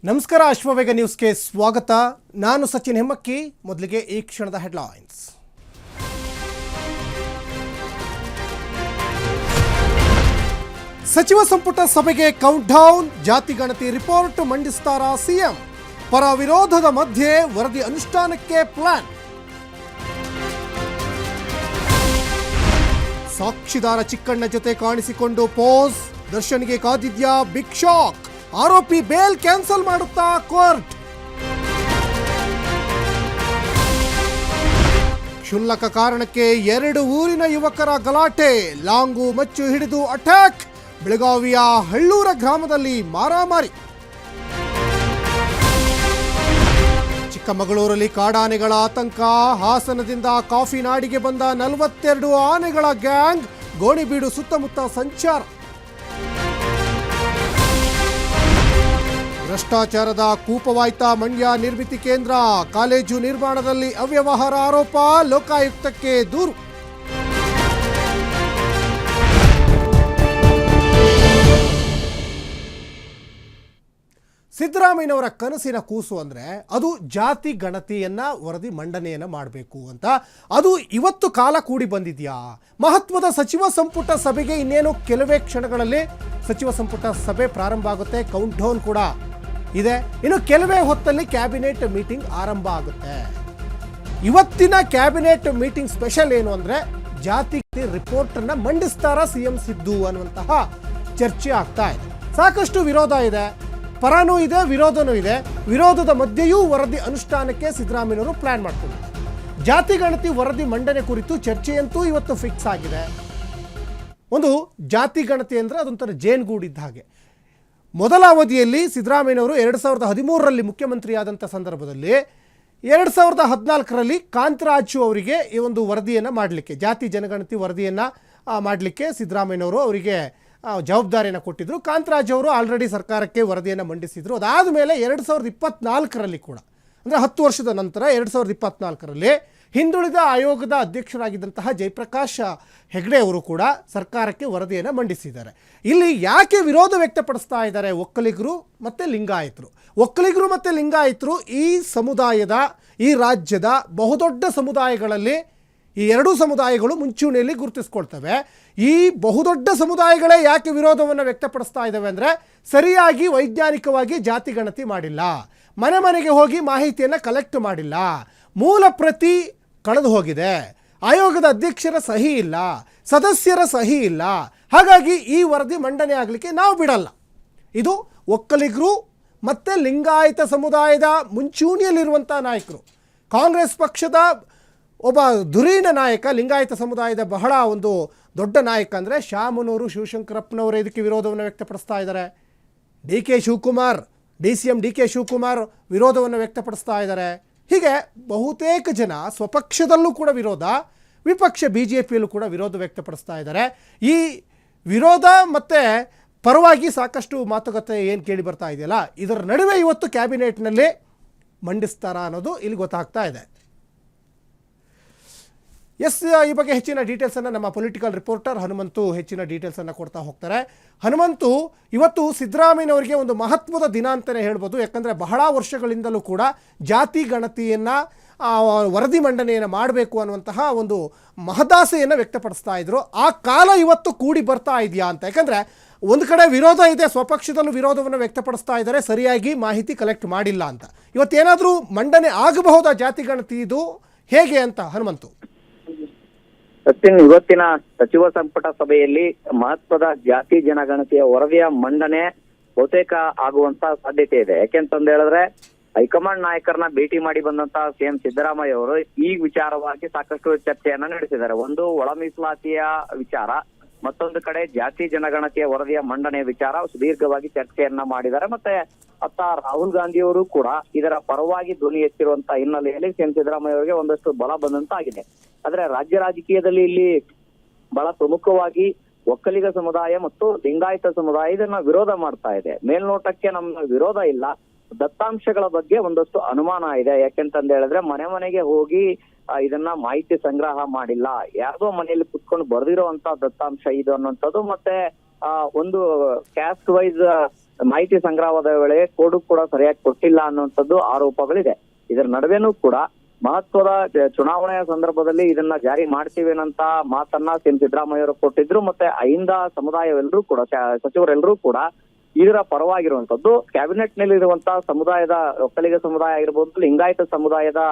ನಮಸ್ಕಾರ ಅಶ್ವವೇಗ ನ್ಯೂಸ್ಗೆ ಸ್ವಾಗತ. ನಾನು ಸಚಿನ್ ಹೆಮ್ಮಕ್ಕಿ. ಮೊದಲಿಗೆ ಈ ಕ್ಷಣದ ಹೆಡ್ಲೈನ್ಸ್. ಸಚಿವ ಸಂಪುಟ ಸಭೆಗೆ ಕೌಂಟ್ಡೌನ್, ಜಾತಿ ಗಣತಿ ರಿಪೋರ್ಟ್ ಮಂಡಿಸ್ತಾರ ಸಿಎಂ. ಪರ ವಿರೋಧದ ಮಧ್ಯೆ ವರದಿ ಅನುಷ್ಠಾನಕ್ಕೆ ಪ್ಲಾನ್. ಸಾಕ್ಷಿದಾರ ಚಿಕ್ಕಣ್ಣ ಜೊತೆ ಕಾಣಿಸಿಕೊಂಡು ಪೋಸ್, ದರ್ಶನ್ಗೆ ಕಾದಿದ್ಯಾ ಬಿಗ್ ಶಾಕ್. ಆರೋಪಿ ಬೇಲ್ ಕ್ಯಾನ್ಸಲ್ ಮಾಡುತ್ತಾ ಕೋರ್ಟ್. ಕ್ಷುಲ್ಲಕ ಕಾರಣಕ್ಕೆ 2 ಊರಿನ ಯುವಕರ ಗಲಾಟೆ, ಲಾಂಗು ಮಚ್ಚು ಹಿಡಿದು ಅಟ್ಯಾಕ್. ಬೆಳಗಾವಿಯ ಹಳ್ಳೂರ ಗ್ರಾಮದಲ್ಲಿ ಮಾರಾಮಾರಿ. ಚಿಕ್ಕಮಗಳೂರಲ್ಲಿ ಕಾಡಾನೆಗಳ ಆತಂಕ, ಹಾಸನದಿಂದ ಕಾಫಿ ನಾಡಿಗೆ ಬಂದ 42 ಆನೆಗಳ ಗ್ಯಾಂಗ್, ಗೋಣಿಬೀಡು ಸುತ್ತಮುತ್ತ ಸಂಚಾರ. ಭ್ರಷ್ಟಾಚಾರದ ಕೂಪವಾಯ್ತ ಮಂಡ್ಯ ನಿರ್ಮಿತಿ ಕೇಂದ್ರ, ಕಾಲೇಜು ನಿರ್ಮಾಣದಲ್ಲಿ ಅವ್ಯವಹಾರ ಆರೋಪ, ಲೋಕಾಯುಕ್ತಕ್ಕೆ ದೂರು. ಸಿದ್ದರಾಮಯ್ಯನವರ ಕನಸಿನ ಕೂಸು ಅಂದರೆ ಅದು ಜಾತಿ ಗಣತಿಯನ್ನ ವರದಿ ಮಂಡನೆಯನ್ನು ಮಾಡಬೇಕು ಅಂತ. ಅದು ಇವತ್ತು ಕಾಲ ಕೂಡಿ ಬಂದಿದೆಯಾ? ಮಹತ್ವದ ಸಚಿವ ಸಂಪುಟ ಸಭೆಗೆ ಇನ್ನೇನು ಕೆಲವೇ ಕ್ಷಣಗಳಲ್ಲಿ ಸಚಿವ ಸಂಪುಟ ಸಭೆ ಪ್ರಾರಂಭ ಆಗುತ್ತೆ. ಕೌಂಟ್ಡೌನ್ ಕೂಡ ಇದೆ. ಇನ್ನು ಕೆಲವೇ ಹೊತ್ತಲ್ಲಿ ಕ್ಯಾಬಿನೆಟ್ ಮೀಟಿಂಗ್ ಆರಂಭ ಆಗುತ್ತೆ. ಇವತ್ತಿನ ಕ್ಯಾಬಿನೆಟ್ ಮೀಟಿಂಗ್ ಸ್ಪೆಷಲ್ ಏನು ಅಂದರೆ ಜಾತಿ ರಿಪೋರ್ಟ್ ಅನ್ನ ಮಂಡಿಸ್ತಾರ ಸಿಎಂ ಸಿದ್ದು ಅನ್ನುವಂತಹ ಚರ್ಚೆ ಆಗ್ತಾ ಇದೆ. ಸಾಕಷ್ಟು ವಿರೋಧ ಇದೆ, ಪರನೂ ಇದೆ, ವಿರೋಧನೂ ಇದೆ. ವಿರೋಧದ ಮಧ್ಯೆಯೂ ವರದಿ ಅನುಷ್ಠಾನಕ್ಕೆ ಸಿದ್ದರಾಮಯ್ಯನವರು ಪ್ಲಾನ್ ಮಾಡ್ಕೊಂಡಿದ್ದಾರೆ. ಜಾತಿ ಗಣತಿ ವರದಿ ಮಂಡನೆ ಕುರಿತು ಚರ್ಚೆಯಂತೂ ಇವತ್ತು ಫಿಕ್ಸ್ ಆಗಿದೆ. ಒಂದು ಜಾತಿ ಗಣತಿ ಅಂದರೆ ಅದೊಂಥರ ಜೇನುಗೂಡಿದ್ದ ಹಾಗೆ. ಮೊದಲ ಅವಧಿಯಲ್ಲಿ ಸಿದ್ದರಾಮಯ್ಯನವರು 2013ರಲ್ಲಿ ಮುಖ್ಯಮಂತ್ರಿಯಾದಂಥ ಸಂದರ್ಭದಲ್ಲಿ 2014ರಲ್ಲಿ ಕಾಂತರಾಜು ಅವರಿಗೆ ಈ ಒಂದು ವರದಿಯನ್ನು ಮಾಡಲಿಕ್ಕೆ, ಜಾತಿ ಜನಗಣತಿ ವರದಿಯನ್ನು ಮಾಡಲಿಕ್ಕೆ ಸಿದ್ದರಾಮಯ್ಯನವರು ಅವರಿಗೆ ಜವಾಬ್ದಾರಿಯನ್ನು ಕೊಟ್ಟಿದ್ದರು. ಕಾಂತರಾಜು ಅವರು ಆಲ್ರೆಡಿ ಸರ್ಕಾರಕ್ಕೆ ವರದಿಯನ್ನು ಮಂಡಿಸಿದರು. ಅದಾದ ಮೇಲೆ 2024ರಲ್ಲಿ ಕೂಡ, ಅಂದರೆ 10 ವರ್ಷದ ನಂತರ 2024ರಲ್ಲಿ ಹಿಂದುಳಿದ ಆಯೋಗದ ಅಧ್ಯಕ್ಷರಾಗಿದ್ದಂತಹ ಜಯಪ್ರಕಾಶ್ ಹೆಗ್ಡೆ ಅವರು ಕೂಡ ಸರ್ಕಾರಕ್ಕೆ ವರದಿಯನ್ನು ಮಂಡಿಸಿದ್ದಾರೆ. ಇಲ್ಲಿ ಯಾಕೆ ವಿರೋಧ ವ್ಯಕ್ತಪಡಿಸ್ತಾ ಇದ್ದಾರೆ? ಒಕ್ಕಲಿಗರು ಮತ್ತು ಲಿಂಗಾಯತರು. ಒಕ್ಕಲಿಗರು ಮತ್ತು ಲಿಂಗಾಯತರು ಈ ಸಮುದಾಯದ, ಈ ರಾಜ್ಯದ ಬಹುದೊಡ್ಡ ಸಮುದಾಯಗಳಲ್ಲಿ ಈ ಎರಡೂ ಸಮುದಾಯಗಳು ಮುಂಚೂಣಿಯಲ್ಲಿ ಗುರುತಿಸ್ಕೊಳ್ತವೆ. ಈ ಬಹುದೊಡ್ಡ ಸಮುದಾಯಗಳೇ ಯಾಕೆ ವಿರೋಧವನ್ನು ವ್ಯಕ್ತಪಡಿಸ್ತಾ ಇದ್ದಾವೆ ಅಂದರೆ ಸರಿಯಾಗಿ ವೈಜ್ಞಾನಿಕವಾಗಿ ಜಾತಿ ಗಣತಿ ಮಾಡಿಲ್ಲ, ಮನೆ ಮನೆಗೆ ಹೋಗಿ ಮಾಹಿತಿಯನ್ನು ಕಲೆಕ್ಟ್ ಮಾಡಿಲ್ಲ, ಮೂಲ ಪ್ರತಿ ಕಳೆದು ಹೋಗಿದೆ, ಆಯೋಗದ ಅಧ್ಯಕ್ಷರ ಸಹಿ ಇಲ್ಲ, ಸದಸ್ಯರ ಸಹಿ ಇಲ್ಲ. ಹಾಗಾಗಿ ಈ ವರದಿ ಮಂಡನೆ ಆಗಲಿಕ್ಕೆ ನಾವು ಬಿಡಲ್ಲ. ಇದು ಒಕ್ಕಲಿಗರು ಮತ್ತು ಲಿಂಗಾಯತ ಸಮುದಾಯದ ಮುಂಚೂಣಿಯಲ್ಲಿರುವಂಥ ನಾಯಕರು. ಕಾಂಗ್ರೆಸ್ ಪಕ್ಷದ ಒಬ್ಬ ಧುರೀಣ ನಾಯಕ, ಲಿಂಗಾಯತ ಸಮುದಾಯದ ಬಹಳ ಒಂದು ದೊಡ್ಡ ನಾಯಕ ಅಂದರೆ ಶಾಮನೂರು ಶಿವಶಂಕರಪ್ಪನವರು ಇದಕ್ಕೆ ವಿರೋಧವನ್ನು ವ್ಯಕ್ತಪಡಿಸ್ತಾ ಇದ್ದಾರೆ. ಡಿ.ಸಿ.ಎಂ ಡಿ ಕೆ ಶಿವಕುಮಾರ್ ವಿರೋಧವನ್ನು ವ್ಯಕ್ತಪಡಿಸ್ತಾ ಇದ್ದಾರೆ. ಹೀಗೆ ಬಹುತೇಕ ಜನ ಸ್ವಪಕ್ಷದಲ್ಲೂ ಕೂಡ ವಿರೋಧ, ವಿಪಕ್ಷ BJPಯಲ್ಲೂ ಕೂಡ ವಿರೋಧ ವ್ಯಕ್ತಪಡಿಸ್ತಾ ಇದ್ದಾರೆ. ಈ ವಿರೋಧ ಮತ್ತು ಪರವಾಗಿ ಸಾಕಷ್ಟು ಮಾತುಕತೆ ಏನು ಕೇಳಿ ಬರ್ತಾ ಇದೆಯಲ್ಲ, ಇದರ ನಡುವೆ ಇವತ್ತು ಕ್ಯಾಬಿನೆಟ್ನಲ್ಲಿ ಮಂಡಿಸ್ತಾರಾ ಅನ್ನೋದು ಇಲ್ಲಿ ಗೊತ್ತಾಗ್ತಾ ಇದೆ. ಈ ಬಗ್ಗೆ ಹೆಚ್ಚಿನ ಡೀಟೇಲ್ಸನ್ನು ನಮ್ಮ ಪೊಲಿಟಿಕಲ್ ರಿಪೋರ್ಟರ್ ಹನುಮಂತು ಹೆಚ್ಚಿನ ಡೀಟೇಲ್ಸನ್ನು ಕೊಡ್ತಾ ಹೋಗ್ತಾರೆ. ಹನುಮಂತು, ಇವತ್ತು ಸಿದ್ದರಾಮಯ್ಯನವರಿಗೆ ಒಂದು ಮಹತ್ವದ ದಿನ ಅಂತಲೇ ಹೇಳ್ಬೋದು. ಯಾಕಂದರೆ ಬಹಳ ವರ್ಷಗಳಿಂದಲೂ ಕೂಡ ಜಾತಿ ಗಣತಿಯನ್ನು ವರದಿ ಮಂಡನೆಯನ್ನು ಮಾಡಬೇಕು ಅನ್ನುವಂತಹ ಒಂದು ಮಹದಾಸೆಯನ್ನು ವ್ಯಕ್ತಪಡಿಸ್ತಾ ಇದ್ರು. ಆ ಕಾಲ ಇವತ್ತು ಕೂಡಿ ಬರ್ತಾ ಇದೆಯಾ ಅಂತ. ಯಾಕಂದರೆ ಒಂದು ಕಡೆ ವಿರೋಧ ಇದೆ, ಸ್ವಪಕ್ಷದಲ್ಲೂ ವಿರೋಧವನ್ನು ವ್ಯಕ್ತಪಡಿಸ್ತಾ ಇದ್ದಾರೆ, ಸರಿಯಾಗಿ ಮಾಹಿತಿ ಕಲೆಕ್ಟ್ ಮಾಡಿಲ್ಲ ಅಂತ. ಇವತ್ತೇನಾದರೂ ಮಂಡನೆ ಆಗಬಹುದಾ ಜಾತಿ ಗಣತಿ? ಇದು ಹೇಗೆ ಅಂತ ಹನುಮಂತು? ಸಚಿನ್, ಇವತ್ತಿನ ಸಚಿವ ಸಂಪುಟ ಸಭೆಯಲ್ಲಿ ಮಹತ್ವದ ಜಾತಿ ಜನಗಣತಿಯ ವರದಿಯ ಮಂಡನೆ ಬಹುತೇಕ ಆಗುವಂತ ಸಾಧ್ಯತೆ ಇದೆ. ಯಾಕೆಂತಂದು ಹೇಳಿದ್ರೆ ಹೈಕಮಾಂಡ್ ನಾಯಕರನ್ನ ಭೇಟಿ ಮಾಡಿ ಬಂದಂತ ಸಿಎಂ ಸಿದ್ದರಾಮಯ್ಯ ಅವರು ಈ ವಿಚಾರವಾಗಿ ಸಾಕಷ್ಟು ಚರ್ಚೆಯನ್ನ ನಡೆಸಿದ್ದಾರೆ. ಒಂದು, ಒಳ ಮೀಸಲಾತಿಯ ವಿಚಾರ, ಮತ್ತೊಂದು ಕಡೆ ಜಾತಿ ಜನಗಣತಿಯ ವರದಿಯ ಮಂಡನೆಯ ವಿಚಾರ ಸುದೀರ್ಘವಾಗಿ ಚರ್ಚೆಯನ್ನ ಮಾಡಿದ್ದಾರೆ. ಮತ್ತೆ ಅತ್ತ ರಾಹುಲ್ ಗಾಂಧಿ ಅವರು ಕೂಡ ಇದರ ಪರವಾಗಿ ಧ್ವನಿ ಎತ್ತಿರುವಂತ ಹಿನ್ನೆಲೆಯಲ್ಲಿ ಸಿಎಂ ಸಿದ್ದರಾಮಯ್ಯ ಅವರಿಗೆ ಒಂದಷ್ಟು ಬಲ ಬಂದಂತಾಗಿದೆ. ಆದ್ರೆ ರಾಜ್ಯ ರಾಜಕೀಯದಲ್ಲಿ ಇಲ್ಲಿ ಬಹಳ ಪ್ರಮುಖವಾಗಿ ಒಕ್ಕಲಿಗ ಸಮುದಾಯ ಮತ್ತು ಲಿಂಗಾಯತ ಸಮುದಾಯ ಇದನ್ನ ವಿರೋಧ ಮಾಡ್ತಾ ಇದೆ. ಮೇಲ್ನೋಟಕ್ಕೆ ನಮ್ಮ ವಿರೋಧ ಇಲ್ಲ, ದತ್ತಾಂಶಗಳ ಬಗ್ಗೆ ಒಂದಷ್ಟು ಅನುಮಾನ ಇದೆ. ಯಾಕೆಂತಂದ ಹೇಳಿದ್ರೆ ಮನೆ ಮನೆಗೆ ಹೋಗಿ ಇದನ್ನ ಮಾಹಿತಿ ಸಂಗ್ರಹ ಮಾಡಿಲ್ಲ, ಯಾರ್ದೋ ಮನೆಯಲ್ಲಿ ಕುತ್ಕೊಂಡು ಬರ್ದಿರೋಂತ ದತ್ತಾಂಶ ಇದು ಅನ್ನುವಂಥದ್ದು. ಮತ್ತೆ ಒಂದು ಕ್ಯಾಸ್ಟ್ ವೈಸ್ ಮಾಹಿತಿ ಸಂಗ್ರಹದ ವೇಳೆ ಕೋಡ್ ಕೂಡ ಸರಿಯಾಗಿ ಕೊಟ್ಟಿಲ್ಲ ಅನ್ನುವಂಥದ್ದು ಆರೋಪಗಳಿದೆ. ಇದರ ನಡುವೆನೂ ಕೂಡ ಮಹತ್ವದ ಚುನಾವಣೆಯ ಸಂದರ್ಭದಲ್ಲಿ ಇದನ್ನ ಜಾರಿ ಮಾಡ್ತೀವಿ ಅನ್ನಂತ ಮಾತನ್ನ ಸಿಎಂ ಸಿದ್ದರಾಮಯ್ಯ ಅವರು ಕೊಟ್ಟಿದ್ರು. ಮತ್ತೆ ಅಹಿಂದ ಸಮುದಾಯವೆಲ್ಲರೂ ಕೂಡ ಸಚಿವರೆಲ್ಲರೂ ಕೂಡ ಇದರ ಪರವಾಗಿರುವಂತದ್ದು. ಕ್ಯಾಬಿನೆಟ್ ನಲ್ಲಿ ಇರುವಂತಹ ಸಮುದಾಯದ ಒಕ್ಕಲಿಗ ಸಮುದಾಯ ಆಗಿರ್ಬೋದು, ಲಿಂಗಾಯತ ಸಮುದಾಯದ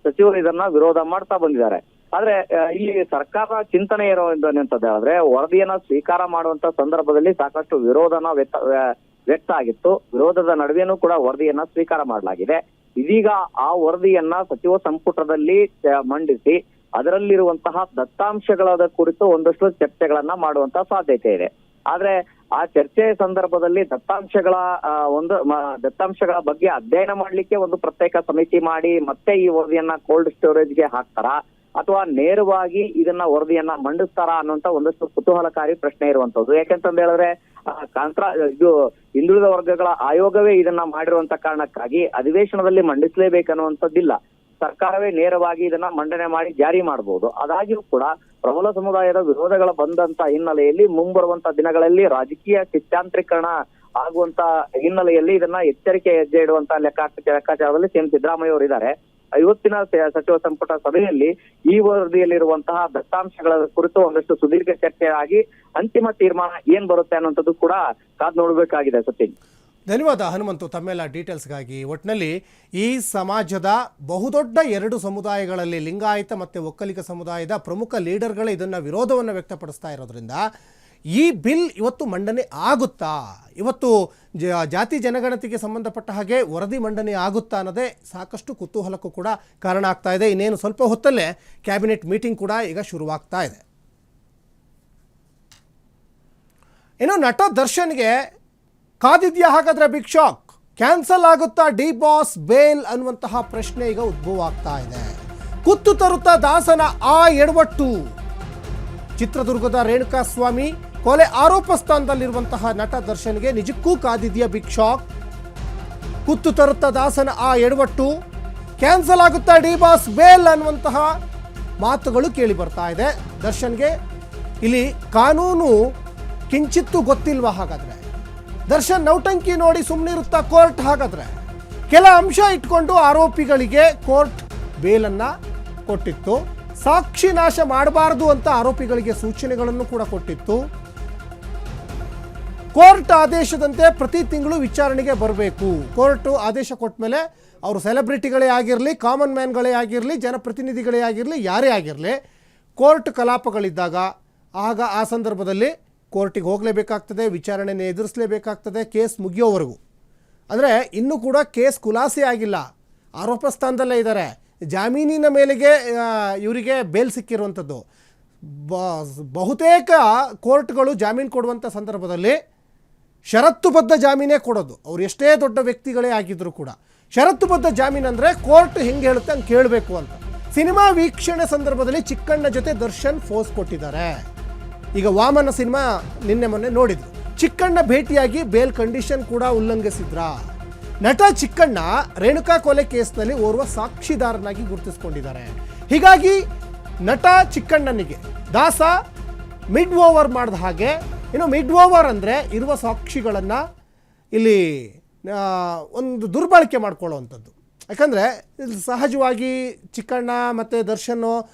ಸಚಿವರು ಇದನ್ನ ವಿರೋಧ ಮಾಡ್ತಾ ಬಂದಿದ್ದಾರೆ. ಆದ್ರೆ ಇಲ್ಲಿ ಸರ್ಕಾರ ಚಿಂತನೆ ಇರುವಂತದ್ದು ಅಂತ ಹೇಳಿದ್ರೆ ವರದಿಯನ್ನ ಸ್ವೀಕಾರ ಮಾಡುವಂತ ಸಂದರ್ಭದಲ್ಲಿ ಸಾಕಷ್ಟು ವಿರೋಧನ ವ್ಯಕ್ತ ಆಗಿತ್ತು. ವಿರೋಧದ ನಡುವೆನೂ ಕೂಡ ವರದಿಯನ್ನ ಸ್ವೀಕಾರ ಮಾಡಲಾಗಿದೆ. ಇದೀಗ ಆ ವರದಿಯನ್ನ ಸಚಿವ ಸಂಪುಟದಲ್ಲಿ ಮಂಡಿಸಿ ಅದರಲ್ಲಿರುವಂತಹ ದತ್ತಾಂಶಗಳ ಕುರಿತು ಒಂದಷ್ಟು ಚರ್ಚೆಗಳನ್ನ ಮಾಡುವಂತ ಸಾಧ್ಯತೆ ಇದೆ. ಆದ್ರೆ ಆ ಚರ್ಚೆಯ ಸಂದರ್ಭದಲ್ಲಿ ದತ್ತಾಂಶಗಳ ಬಗ್ಗೆ ಅಧ್ಯಯನ ಮಾಡ್ಲಿಕ್ಕೆ ಒಂದು ಪ್ರತ್ಯೇಕ ಸಮಿತಿ ಮಾಡಿ ಮತ್ತೆ ಈ ವರದಿಯನ್ನ ಕೋಲ್ಡ್ ಸ್ಟೋರೇಜ್ಗೆ ಹಾಕ್ತಾರಾ ಅಥವಾ ನೇರವಾಗಿ ಇದನ್ನ ವರದಿಯನ್ನ ಮಂಡಿಸ್ತಾರಾ ಅನ್ನುವಂತ ಒಂದಷ್ಟು ಕುತೂಹಲಕಾರಿ ಪ್ರಶ್ನೆ ಇರುವಂತದ್ದು. ಯಾಕೆಂತಂದ ಹೇಳಿದ್ರೆ ಇದು ಹಿಂದುಳಿದ ವರ್ಗಗಳ ಆಯೋಗವೇ ಇದನ್ನ ಮಾಡಿರುವಂತ ಕಾರಣಕ್ಕಾಗಿ ಅಧಿವೇಶನದಲ್ಲಿ ಮಂಡಿಸಲೇಬೇಕನ್ನುವಂಥದ್ದಿಲ್ಲ. ಸರ್ಕಾರವೇ ನೇರವಾಗಿ ಇದನ್ನ ಮಂಡನೆ ಮಾಡಿ ಜಾರಿ ಮಾಡಬಹುದು. ಆದಾಗ್ಯೂ ಕೂಡ ಪ್ರಬಲ ಸಮುದಾಯದ ವಿರೋಧಗಳ ಬಂದಂತ ಹಿನ್ನೆಲೆಯಲ್ಲಿ ಮುಂಬರುವಂತ ದಿನಗಳಲ್ಲಿ ರಾಜಕೀಯ ಶಿಷ್ಟಾಂತರೀಕರಣ ಆಗುವಂತ ಹಿನ್ನೆಲೆಯಲ್ಲಿ ಇದನ್ನ ಎಚ್ಚರಿಕೆ ಹೆಜ್ಜೆ ಇಡುವಂತ ಲೆಕ್ಕಾಚಾರದಲ್ಲಿ ಸಿಎಂ ಸಿದ್ದರಾಮಯ್ಯ ಅವರು ಇದ್ದಾರೆ. ಇವತ್ತಿನ ಸಚಿವ ಸಂಪುಟ ಸಭೆಯಲ್ಲಿ ಈ ವರದಿಯಲ್ಲಿರುವಂತಹ ದತ್ತಾಂಶಗಳ ಕುರಿತು ಒಂದಷ್ಟು ಸುದೀರ್ಘ ಚರ್ಚೆ ಆಗಿ ಅಂತಿಮ ತೀರ್ಮಾನ ಏನ್ ಬರುತ್ತೆ ಅನ್ನುವಂಥದ್ದು ಕೂಡ ಕಾದ್ ನೋಡ್ಬೇಕಾಗಿದೆ. ಸಚಿನ್, ಧನ್ಯವಾದ ಹನುಮಂತು ತಮ್ಮೆಲ್ಲ ಡೀಟೇಲ್ಸ್ಗಾಗಿ. ಒಟ್ಟಿನಲ್ಲಿ ಈ ಸಮಾಜದ ಬಹುದೊಡ್ಡ ಎರಡು ಸಮುದಾಯಗಳಲ್ಲಿ ಲಿಂಗಾಯತ ಮತ್ತು ಒಕ್ಕಲಿಗ ಸಮುದಾಯದ ಪ್ರಮುಖ ಲೀಡರ್ಗಳೇ ಇದನ್ನು ವಿರೋಧವನ್ನು ವ್ಯಕ್ತಪಡಿಸ್ತಾ ಇರೋದ್ರಿಂದ ಈ ಬಿಲ್ ಇವತ್ತು ಮಂಡನೆ ಆಗುತ್ತಾ, ಇವತ್ತು ಜಾತಿ ಜನಗಣತಿಗೆ ಸಂಬಂಧಪಟ್ಟ ಹಾಗೆ ವರದಿ ಮಂಡನೆ ಆಗುತ್ತಾ ಅನ್ನೋದೇ ಸಾಕಷ್ಟು ಕುತೂಹಲಕ್ಕೂ ಕೂಡ ಕಾರಣ ಆಗ್ತಾ ಇದೆ. ಇನ್ನೇನು ಸ್ವಲ್ಪ ಹೊತ್ತಲ್ಲೇ ಕ್ಯಾಬಿನೆಟ್ ಮೀಟಿಂಗ್ ಕೂಡ ಈಗ ಶುರುವಾಗ್ತಾ ಇದೆ. ಇನ್ನು ನಟ ದರ್ಶನ್ಗೆ ಕಾದಿದ್ಯಾ ಹಾಗಾದ್ರೆ ಬಿಗ್ ಶಾಕ್? ಕ್ಯಾನ್ಸಲ್ ಆಗುತ್ತಾ ಡಿ ಬಾಸ್ ಬೇಲ್ ಅನ್ನುವಂತಹ ಪ್ರಶ್ನೆ ಈಗ ಉದ್ಭವ ಆಗ್ತಾ ಇದೆ. ಕುತ್ತು ತರುತ್ತಾ ದಾಸನ ಆ ಎಡವಟ್ಟು. ಚಿತ್ರದುರ್ಗದ ರೇಣುಕಾಸ್ವಾಮಿ ಕೊಲೆ ಆರೋಪ ಸ್ಥಾನದಲ್ಲಿರುವಂತಹ ನಟ ದರ್ಶನ್ಗೆ ನಿಜಕ್ಕೂ ಕಾದಿದ್ಯಾ ಬಿಗ್ ಶಾಕ್? ಕುತ್ತು ತರುತ್ತಾ ದಾಸನ ಆ ಎಡವಟ್ಟು, ಕ್ಯಾನ್ಸಲ್ ಆಗುತ್ತಾ ಡಿ ಬಾಸ್ ಬೇಲ್ ಅನ್ನುವಂತಹ ಮಾತುಗಳು ಕೇಳಿ ಬರ್ತಾ ಇದೆ. ದರ್ಶನ್ಗೆ ಇಲ್ಲಿ ಕಾನೂನು ಕಿಂಚಿತ್ತೂ ಗೊತ್ತಿಲ್ವಾ ಹಾಗಾದ್ರೆ? ದರ್ಶನ್ ನೌಟಂಕಿ ನೋಡಿ ಸುಮ್ಮನಿರುತ್ತಾ ಕೋರ್ಟ್? ಹಾಗಾದ್ರೆ ಕೆಲ ಅಂಶ ಇಟ್ಕೊಂಡು ಆರೋಪಿಗಳಿಗೆ ಕೋರ್ಟ್ ಬೇಲನ್ನ ಕೊಟ್ಟಿತ್ತು. ಸಾಕ್ಷಿ ನಾಶ ಮಾಡಬಾರದು ಅಂತ ಆರೋಪಿಗಳಿಗೆ ಸೂಚನೆಗಳನ್ನು ಕೂಡ ಕೊಟ್ಟಿತ್ತು. ಕೋರ್ಟ್ ಆದೇಶದಂತೆ ಪ್ರತಿ ತಿಂಗಳು ವಿಚಾರಣೆಗೆ ಬರಬೇಕು. ಕೋರ್ಟ್ ಆದೇಶ ಕೊಟ್ಟ ಮೇಲೆ ಅವರು ಸೆಲೆಬ್ರಿಟಿಗಳೇ ಆಗಿರಲಿ, ಕಾಮನ್ ಮ್ಯಾನ್ಗಳೇ ಆಗಿರಲಿ, ಜನಪ್ರತಿನಿಧಿಗಳೇ ಆಗಿರಲಿ, ಯಾರೇ ಆಗಿರಲಿ, ಕೋರ್ಟ್ ಕಲಾಪಗಳಿದ್ದಾಗ ಆಗ ಆ ಸಂದರ್ಭದಲ್ಲಿ ಕೋರ್ಟಿಗೆ ಹೋಗಲೇಬೇಕಾಗ್ತದೆ, ವಿಚಾರಣೆಯನ್ನು ಎದುರಿಸಲೇಬೇಕಾಗ್ತದೆ ಕೇಸ್ ಮುಗಿಯೋವರೆಗೂ. ಅಂದರೆ ಇನ್ನೂ ಕೂಡ ಕೇಸ್ ಖುಲಾಸೆ ಆಗಿಲ್ಲ, ಆರೋಪ ಸ್ಥಾನದಲ್ಲೇ ಇದ್ದಾರೆ. ಜಾಮೀನಿನ ಮೇಲೆಗೆ ಇವರಿಗೆ ಬೇಲ್ ಸಿಕ್ಕಿರುವಂಥದ್ದು. ಬಹುತೇಕ ಕೋರ್ಟ್ಗಳು ಜಾಮೀನು ಕೊಡುವಂಥ ಸಂದರ್ಭದಲ್ಲಿ ಷರತ್ತುಬದ್ಧ ಜಾಮೀನೇ ಕೊಡೋದು. ಅವ್ರು ಎಷ್ಟೇ ದೊಡ್ಡ ವ್ಯಕ್ತಿಗಳೇ ಆಗಿದ್ದರೂ ಕೂಡ ಷರತ್ತುಬದ್ಧ ಜಾಮೀನು ಅಂದರೆ ಕೋರ್ಟ್ ಹೆಂಗೆ ಹೇಳುತ್ತೆ ಹಂಗೆ ಕೇಳಬೇಕು ಅಂತ. ಸಿನಿಮಾ ವೀಕ್ಷಣೆ ಸಂದರ್ಭದಲ್ಲಿ ಚಿಕ್ಕಣ್ಣ ಜೊತೆ ದರ್ಶನ್ ಫೋಸ್ ಕೊಟ್ಟಿದ್ದಾರೆ. ಈಗ ವಾಮನ ಸಿನಿಮಾ ನಿನ್ನೆ ಮೊನ್ನೆ ನೋಡಿದ್ರು. ಚಿಕ್ಕಣ್ಣ ಭೇಟಿಯಾಗಿ ಬೇಲ್ ಕಂಡೀಷನ್ ಕೂಡ ಉಲ್ಲಂಘಿಸಿದ್ರ. ನಟ ಚಿಕ್ಕಣ್ಣ ರೇಣುಕಾ ಕೊಲೆ ಕೇಸ್ನಲ್ಲಿ ಓರ್ವ ಸಾಕ್ಷಿದಾರನಾಗಿ ಗುರುತಿಸಿಕೊಂಡಿದ್ದಾರೆ. ಹೀಗಾಗಿ ನಟ ಚಿಕ್ಕಣ್ಣನಿಗೆ ದಾಸ ಮಿಡ್ ಓವರ್ ಮಾಡಿದ ಹಾಗೆ. ಇನ್ನು ಮಿಡ್ ಓವರ್ ಅಂದರೆ ಇರುವ ಸಾಕ್ಷಿಗಳನ್ನು ಇಲ್ಲಿ ಒಂದು ದುರ್ಬಳಕೆ ಮಾಡ್ಕೊಳ್ಳುವಂಥದ್ದು. ಯಾಕಂದರೆ ಸಹಜವಾಗಿ ಚಿಕ್ಕಣ್ಣ ಮತ್ತು ದರ್ಶನ್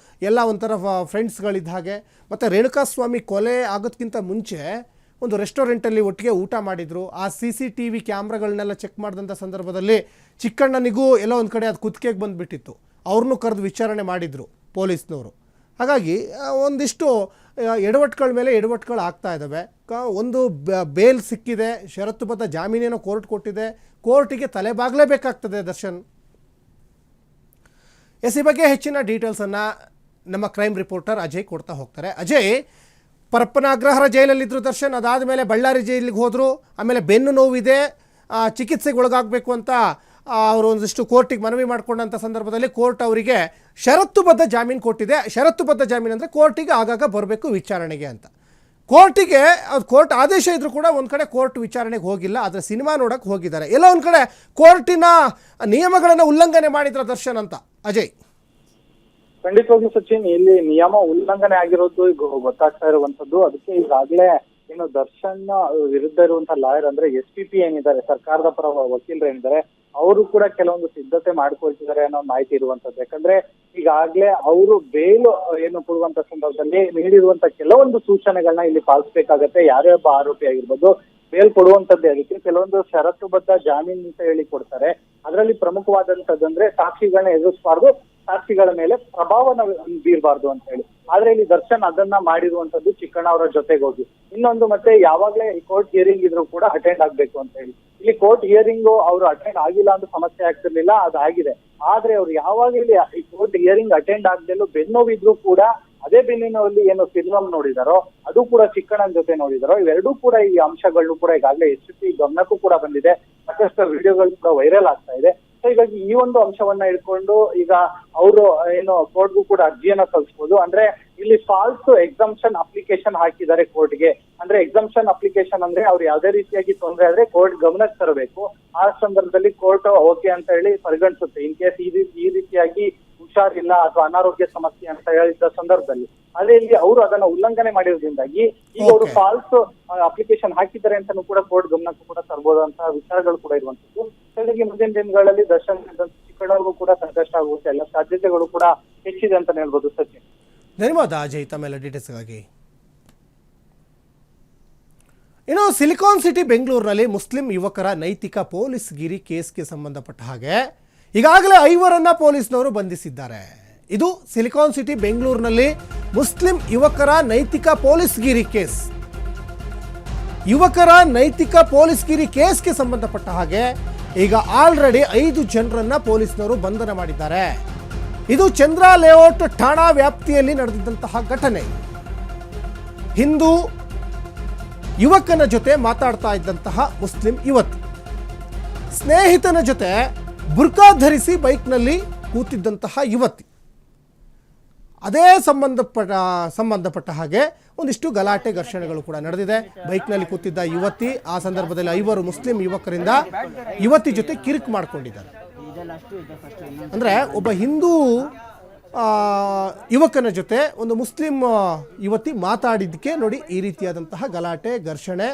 ಎಲ್ಲ ಒಂಥರ ಫ್ರೆಂಡ್ಸ್ಗಳಿದ್ದ ಹಾಗೆ. ಮತ್ತು ರೇಣುಕಾಸ್ವಾಮಿ ಕೊಲೆ ಆಗೋದಕ್ಕಿಂತ ಮುಂಚೆ ಒಂದು ರೆಸ್ಟೋರೆಂಟಲ್ಲಿ ಒಟ್ಟಿಗೆ ಊಟ ಮಾಡಿದರು. ಆ CCTV ಕ್ಯಾಮ್ರಾಗಳನ್ನೆಲ್ಲ ಚೆಕ್ ಮಾಡಿದಂಥ ಸಂದರ್ಭದಲ್ಲಿ ಚಿಕ್ಕಣ್ಣನಿಗೂ ಎಲ್ಲೋ ಒಂದು ಕಡೆ ಅದು ಕುತ್ತಿಗೆಗೆ ಬಂದುಬಿಟ್ಟಿತ್ತು. ಅವ್ರನ್ನೂ ಕರೆದು ವಿಚಾರಣೆ ಮಾಡಿದರು ಪೊಲೀಸ್ನವರು. ಹಾಗಾಗಿ ಒಂದಿಷ್ಟು ಎಡವಟ್ಟುಗಳ ಮೇಲೆ ಎಡವಟ್ಟುಗಳು ಆಗ್ತಾ ಇದ್ದಾವೆ. ಒಂದು ಬೇಲ್ ಸಿಕ್ಕಿದೆ, ಷರತ್ತುಬದ್ಧ ಜಾಮೀನೇನೋ ಕೋರ್ಟ್ ಕೊಟ್ಟಿದೆ, ಕೋರ್ಟಿಗೆ ತಲೆಬಾಗಲೇಬೇಕಾಗ್ತದೆ ದರ್ಶನ್. ಈ ಬಗ್ಗೆ ಹೆಚ್ಚಿನ ಡೀಟೇಲ್ಸನ್ನು ನಮ್ಮ ಕ್ರೈಮ್ ರಿಪೋರ್ಟರ್ ಅಜಯ್ ಕೊಡ್ತಾ ಹೋಗ್ತಾರೆ. ಅಜಯ್, ಪರಪ್ಪನ ಅಗ್ರಹಾರ ಜೈಲಲ್ಲಿದ್ದರು ದರ್ಶನ್, ಅದಾದ ಮೇಲೆ ಬಳ್ಳಾರಿ ಜೈಲಿಗೆ ಹೋದರು. ಆಮೇಲೆ ಬೆನ್ನು ನೋವಿದೆ, ಚಿಕಿತ್ಸೆಗೆ ಒಳಗಾಗಬೇಕು ಅಂತ ಅವರು ಒಂದಿಷ್ಟು ಕೋರ್ಟಿಗೆ ಮನವಿ ಮಾಡಿಕೊಂಡಂಥ ಸಂದರ್ಭದಲ್ಲಿ ಕೋರ್ಟ್ ಅವರಿಗೆ ಷರತ್ತುಬದ್ಧ ಜಾಮೀನು ಕೊಟ್ಟಿದೆ. ಷರತ್ತುಬದ್ಧ ಜಾಮೀನು ಅಂದರೆ ಕೋರ್ಟಿಗೆ ಆಗಾಗ ಬರಬೇಕು ವಿಚಾರಣೆಗೆ ಅಂತ. ಕೋರ್ಟಿಗೆ ಅದು ಕೋರ್ಟ್ ಆದೇಶ ಇದ್ರೂ ಕೂಡ ಒಂದು ಕಡೆ ಕೋರ್ಟ್ ವಿಚಾರಣೆಗೆ ಹೋಗಿಲ್ಲ, ಆದರೆ ಸಿನಿಮಾ ನೋಡೋಕ್ಕೆ ಹೋಗಿದ್ದಾರೆ. ಎಲ್ಲ ಒಂದು ಕಡೆ ಕೋರ್ಟಿನ ನಿಯಮಗಳನ್ನು ಉಲ್ಲಂಘನೆ ಮಾಡಿದ್ರ ದರ್ಶನ್ ಅಂತ. ಅಜಯ್, ಖಂಡಿತವಾಗ್ಲೂ ಸಚಿನ್, ಇಲ್ಲಿ ನಿಯಮ ಉಲ್ಲಂಘನೆ ಆಗಿರೋದು ಈಗ ಗೊತ್ತಾಗ್ತಾ ಇರುವಂತದ್ದು. ಅದಕ್ಕೆ ಈಗಾಗಲೇ ಇನ್ನು ದರ್ಶನ್ ವಿರುದ್ಧ ಇರುವಂತಹ ಲಾಯರ್ ಅಂದ್ರೆ SPP ಏನಿದ್ದಾರೆ, ಸರ್ಕಾರದ ಪರ ವಕೀಲರು ಏನಿದ್ದಾರೆ, ಅವರು ಕೂಡ ಕೆಲವೊಂದು ಸಿದ್ಧತೆ ಮಾಡ್ಕೊಳ್ತಿದ್ದಾರೆ ಅನ್ನೋ ಮಾಹಿತಿ ಇರುವಂತದ್ದು. ಯಾಕಂದ್ರೆ ಈಗಾಗ್ಲೇ ಅವರು ಬೇಲು ಏನು ಕೊಡುವಂತ ಸಂದರ್ಭದಲ್ಲಿ ನೀಡಿರುವಂತ ಕೆಲವೊಂದು ಸೂಚನೆಗಳನ್ನ ಇಲ್ಲಿ ಪಾಲಿಸಬೇಕಾಗತ್ತೆ. ಯಾರೇ ಒಬ್ಬ ಆರೋಪಿ ಆಗಿರ್ಬೋದು, ಬೇಲ್ ಕೊಡುವಂತದ್ದೇ ಅದಕ್ಕೆ ಕೆಲವೊಂದು ಷರತ್ತುಬದ್ಧ ಜಾಮೀನು ಅಂತ ಹೇಳಿ ಕೊಡ್ತಾರೆ. ಅದರಲ್ಲಿ ಪ್ರಮುಖವಾದಂತದ್ದಂದ್ರೆ ಸಾಕ್ಷಿಗಳನ್ನ ಎದುರಿಸಬಾರ್ದು, ಸಾಕ್ಷಿಗಳ ಮೇಲೆ ಪ್ರಭಾವನ ಬೀರಬಾರ್ದು ಅಂತ ಹೇಳಿ. ಆದ್ರೆ ಇಲ್ಲಿ ದರ್ಶನ್ ಅದನ್ನ ಮಾಡಿರುವಂತದ್ದು ಚಿಕ್ಕಣ್ಣ ಅವರ ಜೊತೆಗೆ ಹೋಗಿ. ಇನ್ನೊಂದು ಮತ್ತೆ ಯಾವಾಗ್ಲೇ ಕೋರ್ಟ್ ಹಿಯರಿಂಗ್ ಇದ್ರು ಕೂಡ ಅಟೆಂಡ್ ಆಗ್ಬೇಕು ಅಂತ ಹೇಳಿ. ಇಲ್ಲಿ ಕೋರ್ಟ್ ಹಿಯರಿಂಗ್ ಅವರು ಅಟೆಂಡ್ ಆಗಿಲ್ಲ ಅಂತ ಸಮಸ್ಯೆ ಆಗ್ತಿರ್ಲಿಲ್ಲ, ಅದಾಗಿದೆ. ಆದ್ರೆ ಅವ್ರು ಯಾವಾಗ ಇಲ್ಲಿ ಈ ಕೋರ್ಟ್ ಹಿಯರಿಂಗ್ ಅಟೆಂಡ್ ಆಗ್ದಲ್ಲೂ ಬೆನ್ನೋವಿದ್ರು ಕೂಡ ಅದೇ ಬೆನ್ನಿನಲ್ಲಿ ಏನು ಫಿಲ್ಮ್ ನೋಡಿದಾರೋ ಅದು ಕೂಡ ಚಿಕ್ಕಣ್ಣನ ಜೊತೆ ನೋಡಿದಾರೋ, ಇವೆರಡೂ ಕೂಡ ಈ ಅಂಶಗಳು ಕೂಡ ಈಗಾಗಲೇ SPP ಗಮನಕ್ಕೂ ಕೂಡ ಬಂದಿದೆ. ಸಾಕಷ್ಟು ವಿಡಿಯೋಗಳು ಕೂಡ ವೈರಲ್ ಆಗ್ತಾ ಇದೆ. ಸೊ ಹೀಗಾಗಿ ಈ ಒಂದು ಅಂಶವನ್ನ ಇಟ್ಕೊಂಡು ಈಗ ಅವರು ಏನು ಕೋರ್ಟ್ಗೂ ಕೂಡ ಅರ್ಜಿಯನ್ನ ಸಲ್ಲಿಸಬಹುದು. ಅಂದ್ರೆ ಇಲ್ಲಿ ಫಾಲ್ಸ್ ಎಕ್ಸಂಪ್ಷನ್ ಅಪ್ಲಿಕೇಶನ್ ಹಾಕಿದ್ದಾರೆ ಕೋರ್ಟ್ಗೆ. ಅಂದ್ರೆ ಎಕ್ಸಂಪ್ಷನ್ ಅಪ್ಲಿಕೇಶನ್ ಅಂದ್ರೆ ಅವ್ರು ಯಾವ್ದೇ ರೀತಿಯಾಗಿ ತೊಂದರೆ ಆದ್ರೆ ಕೋರ್ಟ್ ಗಮನಕ್ಕೆ ತರಬೇಕು. ಆ ಸಂದರ್ಭದಲ್ಲಿ ಕೋರ್ಟ್ ಓಕೆ ಅಂತ ಹೇಳಿ ಪರಿಗಣಿಸುತ್ತೆ. ಇನ್ ಕೇಸ್ ಈ ರೀತಿಯಾಗಿ ಹುಷಾರಿಲ್ಲ ಅಥವಾ ಅನಾರೋಗ್ಯ ಸಮಸ್ಯೆ ಅಂತ ಹೇಳಿದ ಸಂದರ್ಭದಲ್ಲಿ. ಆದ್ರೆ ಇಲ್ಲಿ ಅವರು ಅದನ್ನ ಉಲ್ಲಂಘನೆ ಮಾಡಿರೋದ್ರಿಂದಾಗಿ ಈಗ ಅವರು ಫಾಲ್ಸ್ ಅಪ್ಲಿಕೇಶನ್ ಹಾಕಿದ್ದಾರೆ ಅಂತಾನು ಕೂಡ ಕೋರ್ಟ್ ಗಮನಕ್ಕೂ ಕೂಡ ತರಬಹುದಂತಹ ವಿಚಾರಗಳು ಕೂಡ ಇರುವಂತದ್ದು. ಹಾಗಾಗಿ ಮುಂದಿನ ದಿನಗಳಲ್ಲಿ ದರ್ಶನ್ ಚಿಕ್ಕಣ್ಣವ್ರಿಗೂ ಕೂಡ ಸಂಕಷ್ಟ ಆಗುವಂತ ಎಲ್ಲ ಸಾಧ್ಯತೆಗಳು ಕೂಡ ಹೆಚ್ಚಿದೆ ಅಂತ ಹೇಳ್ಬೋದು. ಸಚಿನ್, ಧನ್ಯವಾದ ಅಜಯ್ ತಮ್ಮೆಲ್ಲ ಡೀಟೇಲ್ಸ್ಗಾಗಿ. ಇನ್ನು ಸಿಲಿಕಾನ್ ಸಿಟಿ ಬೆಂಗಳೂರಿನಲ್ಲಿ ಮುಸ್ಲಿಂ ಯುವಕರ ನೈತಿಕ ಪೊಲೀಸ್ಗಿರಿ ಕೇಸ್ಗೆ ಸಂಬಂಧಪಟ್ಟ ಹಾಗೆ ಈಗಾಗಲೇ 5 ಪೊಲೀಸ್ನವರು ಬಂಧಿಸಿದ್ದಾರೆ. ಇದು ಸಿಲಿಕಾನ್ ಸಿಟಿ ಬೆಂಗಳೂರಿನಲ್ಲಿ ಮುಸ್ಲಿಂ ಯುವಕರ ನೈತಿಕ ಪೊಲೀಸ್ಗಿರಿ ಕೇಸ್. ಯುವಕರ ನೈತಿಕ ಪೊಲೀಸ್ಗಿರಿ ಕೇಸ್ಗೆ ಸಂಬಂಧಪಟ್ಟ ಹಾಗೆ ಈಗ ಆಲ್ರೆಡಿ 5 ಜನರನ್ನ ಪೊಲೀಸ್ನವರು ಬಂಧನ ಮಾಡಿದ್ದಾರೆ. ಇದು ಚಂದ್ರ ಲೇಔಟ್ ಠಾಣಾ ವ್ಯಾಪ್ತಿಯಲ್ಲಿ ನಡೆದಿದ್ದಂತಹ ಘಟನೆ. ಹಿಂದೂ ಯುವಕನ ಜೊತೆ ಮಾತಾಡ್ತಾ ಇದ್ದಂತಹ ಮುಸ್ಲಿಂ ಯುವತಿ ಸ್ನೇಹಿತನ ಜೊತೆ ಬುರ್ಕಾ ಧರಿಸಿ ಬೈಕ್ನಲ್ಲಿ ಕೂತಿದ್ದಂತಹ ಯುವತಿ. ಅದೇ ಸಂಬಂಧಪಟ್ಟ ಹಾಗೆ ಒಂದಿಷ್ಟು ಗಲಾಟೆ ಘರ್ಷಣೆಗಳು ಕೂಡ ನಡೆದಿದೆ. ಬೈಕ್ನಲ್ಲಿ ಕೂತಿದ್ದ ಯುವತಿ ಆ ಸಂದರ್ಭದಲ್ಲಿ 5 ಮುಸ್ಲಿಂ ಯುವಕರಿಂದ ಯುವತಿ ಜೊತೆ ಕಿರಿಕ್ ಮಾಡ್ಕೊಂಡಿದ್ದಾರೆ. ಅಂದರೆ ಒಬ್ಬ ಹಿಂದೂ ಯುವಕನ ಜೊತೆ ಒಂದು ಮುಸ್ಲಿಂ ಯುವತಿ ಮಾತಾಡಿದ್ದಕ್ಕೆ ನೋಡಿ ಈ ರೀತಿಯಾದಂತಹ ಗಲಾಟೆ ಘರ್ಷಣೆ,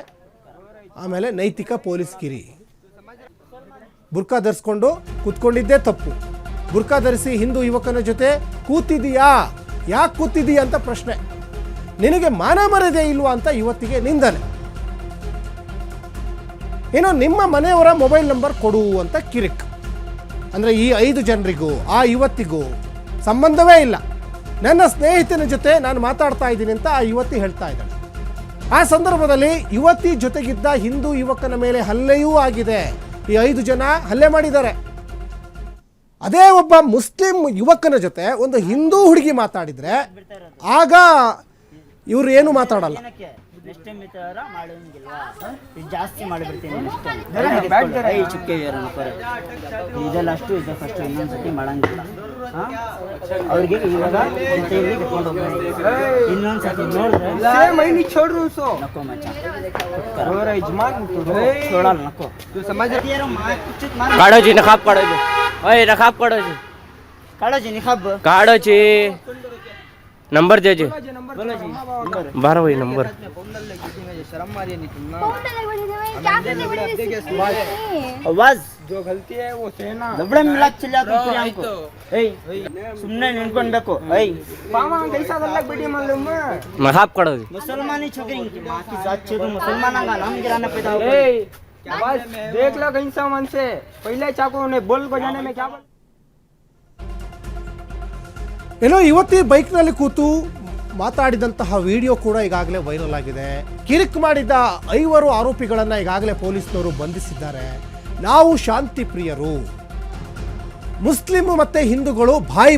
ಆಮೇಲೆ ನೈತಿಕ ಪೊಲೀಸ್ಗಿರಿ. ಬುರ್ಕಾ ಧರಿಸ್ಕೊಂಡು ಕೂತ್ಕೊಂಡಿದ್ದೇ ತಪ್ಪು. ಬುರ್ಕಾ ಧರಿಸಿ ಹಿಂದೂ ಯುವಕನ ಜೊತೆ ಕೂತಿದೀಯಾ, ಯಾಕೆ ಕೂತಿದೀಯಾ ಅಂತ ಪ್ರಶ್ನೆ. ನಿನಗೆ ಮಾನ ಮರ್ಯಾದೆ ಇಲ್ವಾ ಅಂತ ಯುವತಿಗೆ ನಿಂದನೆ. ಏನೋ ನಿಮ್ಮ ಮನೆಯವರ ಮೊಬೈಲ್ ನಂಬರ್ ಕೊಡು ಅಂತ ಕಿರಿಕ್. ಅಂದರೆ ಈ 5 ಜನರಿಗೂ ಆ ಯುವತಿಗೂ ಸಂಬಂಧವೇ ಇಲ್ಲ. ನನ್ನ ಸ್ನೇಹಿತನ ಜೊತೆ ನಾನು ಮಾತಾಡ್ತಾ ಇದ್ದೀನಿ ಅಂತ ಆ ಯುವತಿ ಹೇಳ್ತಾ ಇದ್ದಾಳೆ. ಆ ಸಂದರ್ಭದಲ್ಲಿ ಯುವತಿ ಜೊತೆಗಿದ್ದ ಹಿಂದೂ ಯುವಕನ ಮೇಲೆ ಹಲ್ಲೆಯೂ ಆಗಿದೆ. ಈ 5 ಜನ ಹಲ್ಲೆ ಮಾಡಿದ್ದಾರೆ. ಅದೇ ಒಬ್ಬ ಮುಸ್ಲಿಂ ಯುವಕನ ಜೊತೆ ಒಂದು ಹಿಂದೂ ಹುಡುಗಿ ಮಾತಾಡಿದ್ರೆ ಆಗ ಇವ್ರು ಏನು ಮಾತಾಡಲ್ಲ. ಜಾಸ್ತಿ ಮಾಡಿಬಿಡ್ತೀನಿ ಇದೆಲ್ಲ ಅಷ್ಟು ಇದೆ ಫಸ್ಟ್ ಇನ್ನೊಂದ್ಸತಿ ಮಾಡಂಗಿಲ್ಲ. ಅವ್ರಿಗೆ ಇವಾಗ ಕರ್ಕೊಂಡು ಹೋಗ್ತಾರೆ. ಇನ್ನೊಂದ್ಸತಿ ನೋಡಿದ್ರೆ ನಕ್ಕೋ ಮಚ್ಚ छोड़ाल नको तू समझ काढो जी नखाब काढो जी ओए नखाब काढो जी काढो जी निखाब काढो जी नंबर दे जी बोलो जी नंबर 12 वही नंबर शर्म मारी नहीं तुमना आवाज जो गलती है वो सेना दबड़े मिला चला तुम पूरी हमको ಏಯ್ ಸುಮ್ಮನೆ ನಿಂತ್ಕೊಂಡ್ಬೇಕು. ಏಯ್ ಮಾಮಾ कैसा लग वीडियो मालूम है नखाब काढो जी मुसलमानी छोकरी की मां की जात से तो मुसलमाना का नाम गिराना पैदा हो. ए बस देख लो कहीं सा मन से पहले चाकू ने बोल बजाने में क्या बोल. ಏನೋ ಯುವತಿ ಬೈಕ್ನಲ್ಲಿ ಕೂತು ಮಾತಾಡಿದಂತಹ ವಿಡಿಯೋ ಕೂಡ ಈಗಾಗಲೇ ವೈರಲ್ ಆಗಿದೆ. ಕಿರಿಕ್ ಮಾಡಿದ್ದ 5 ಆರೋಪಿಗಳನ್ನು ಈಗಾಗಲೇ ಪೊಲೀಸ್ನವರು ಬಂಧಿಸಿದ್ದಾರೆ. ನಾವು ಶಾಂತಿ ಪ್ರಿಯರು, ಮುಸ್ಲಿಂ ಮತ್ತು ಹಿಂದೂಗಳು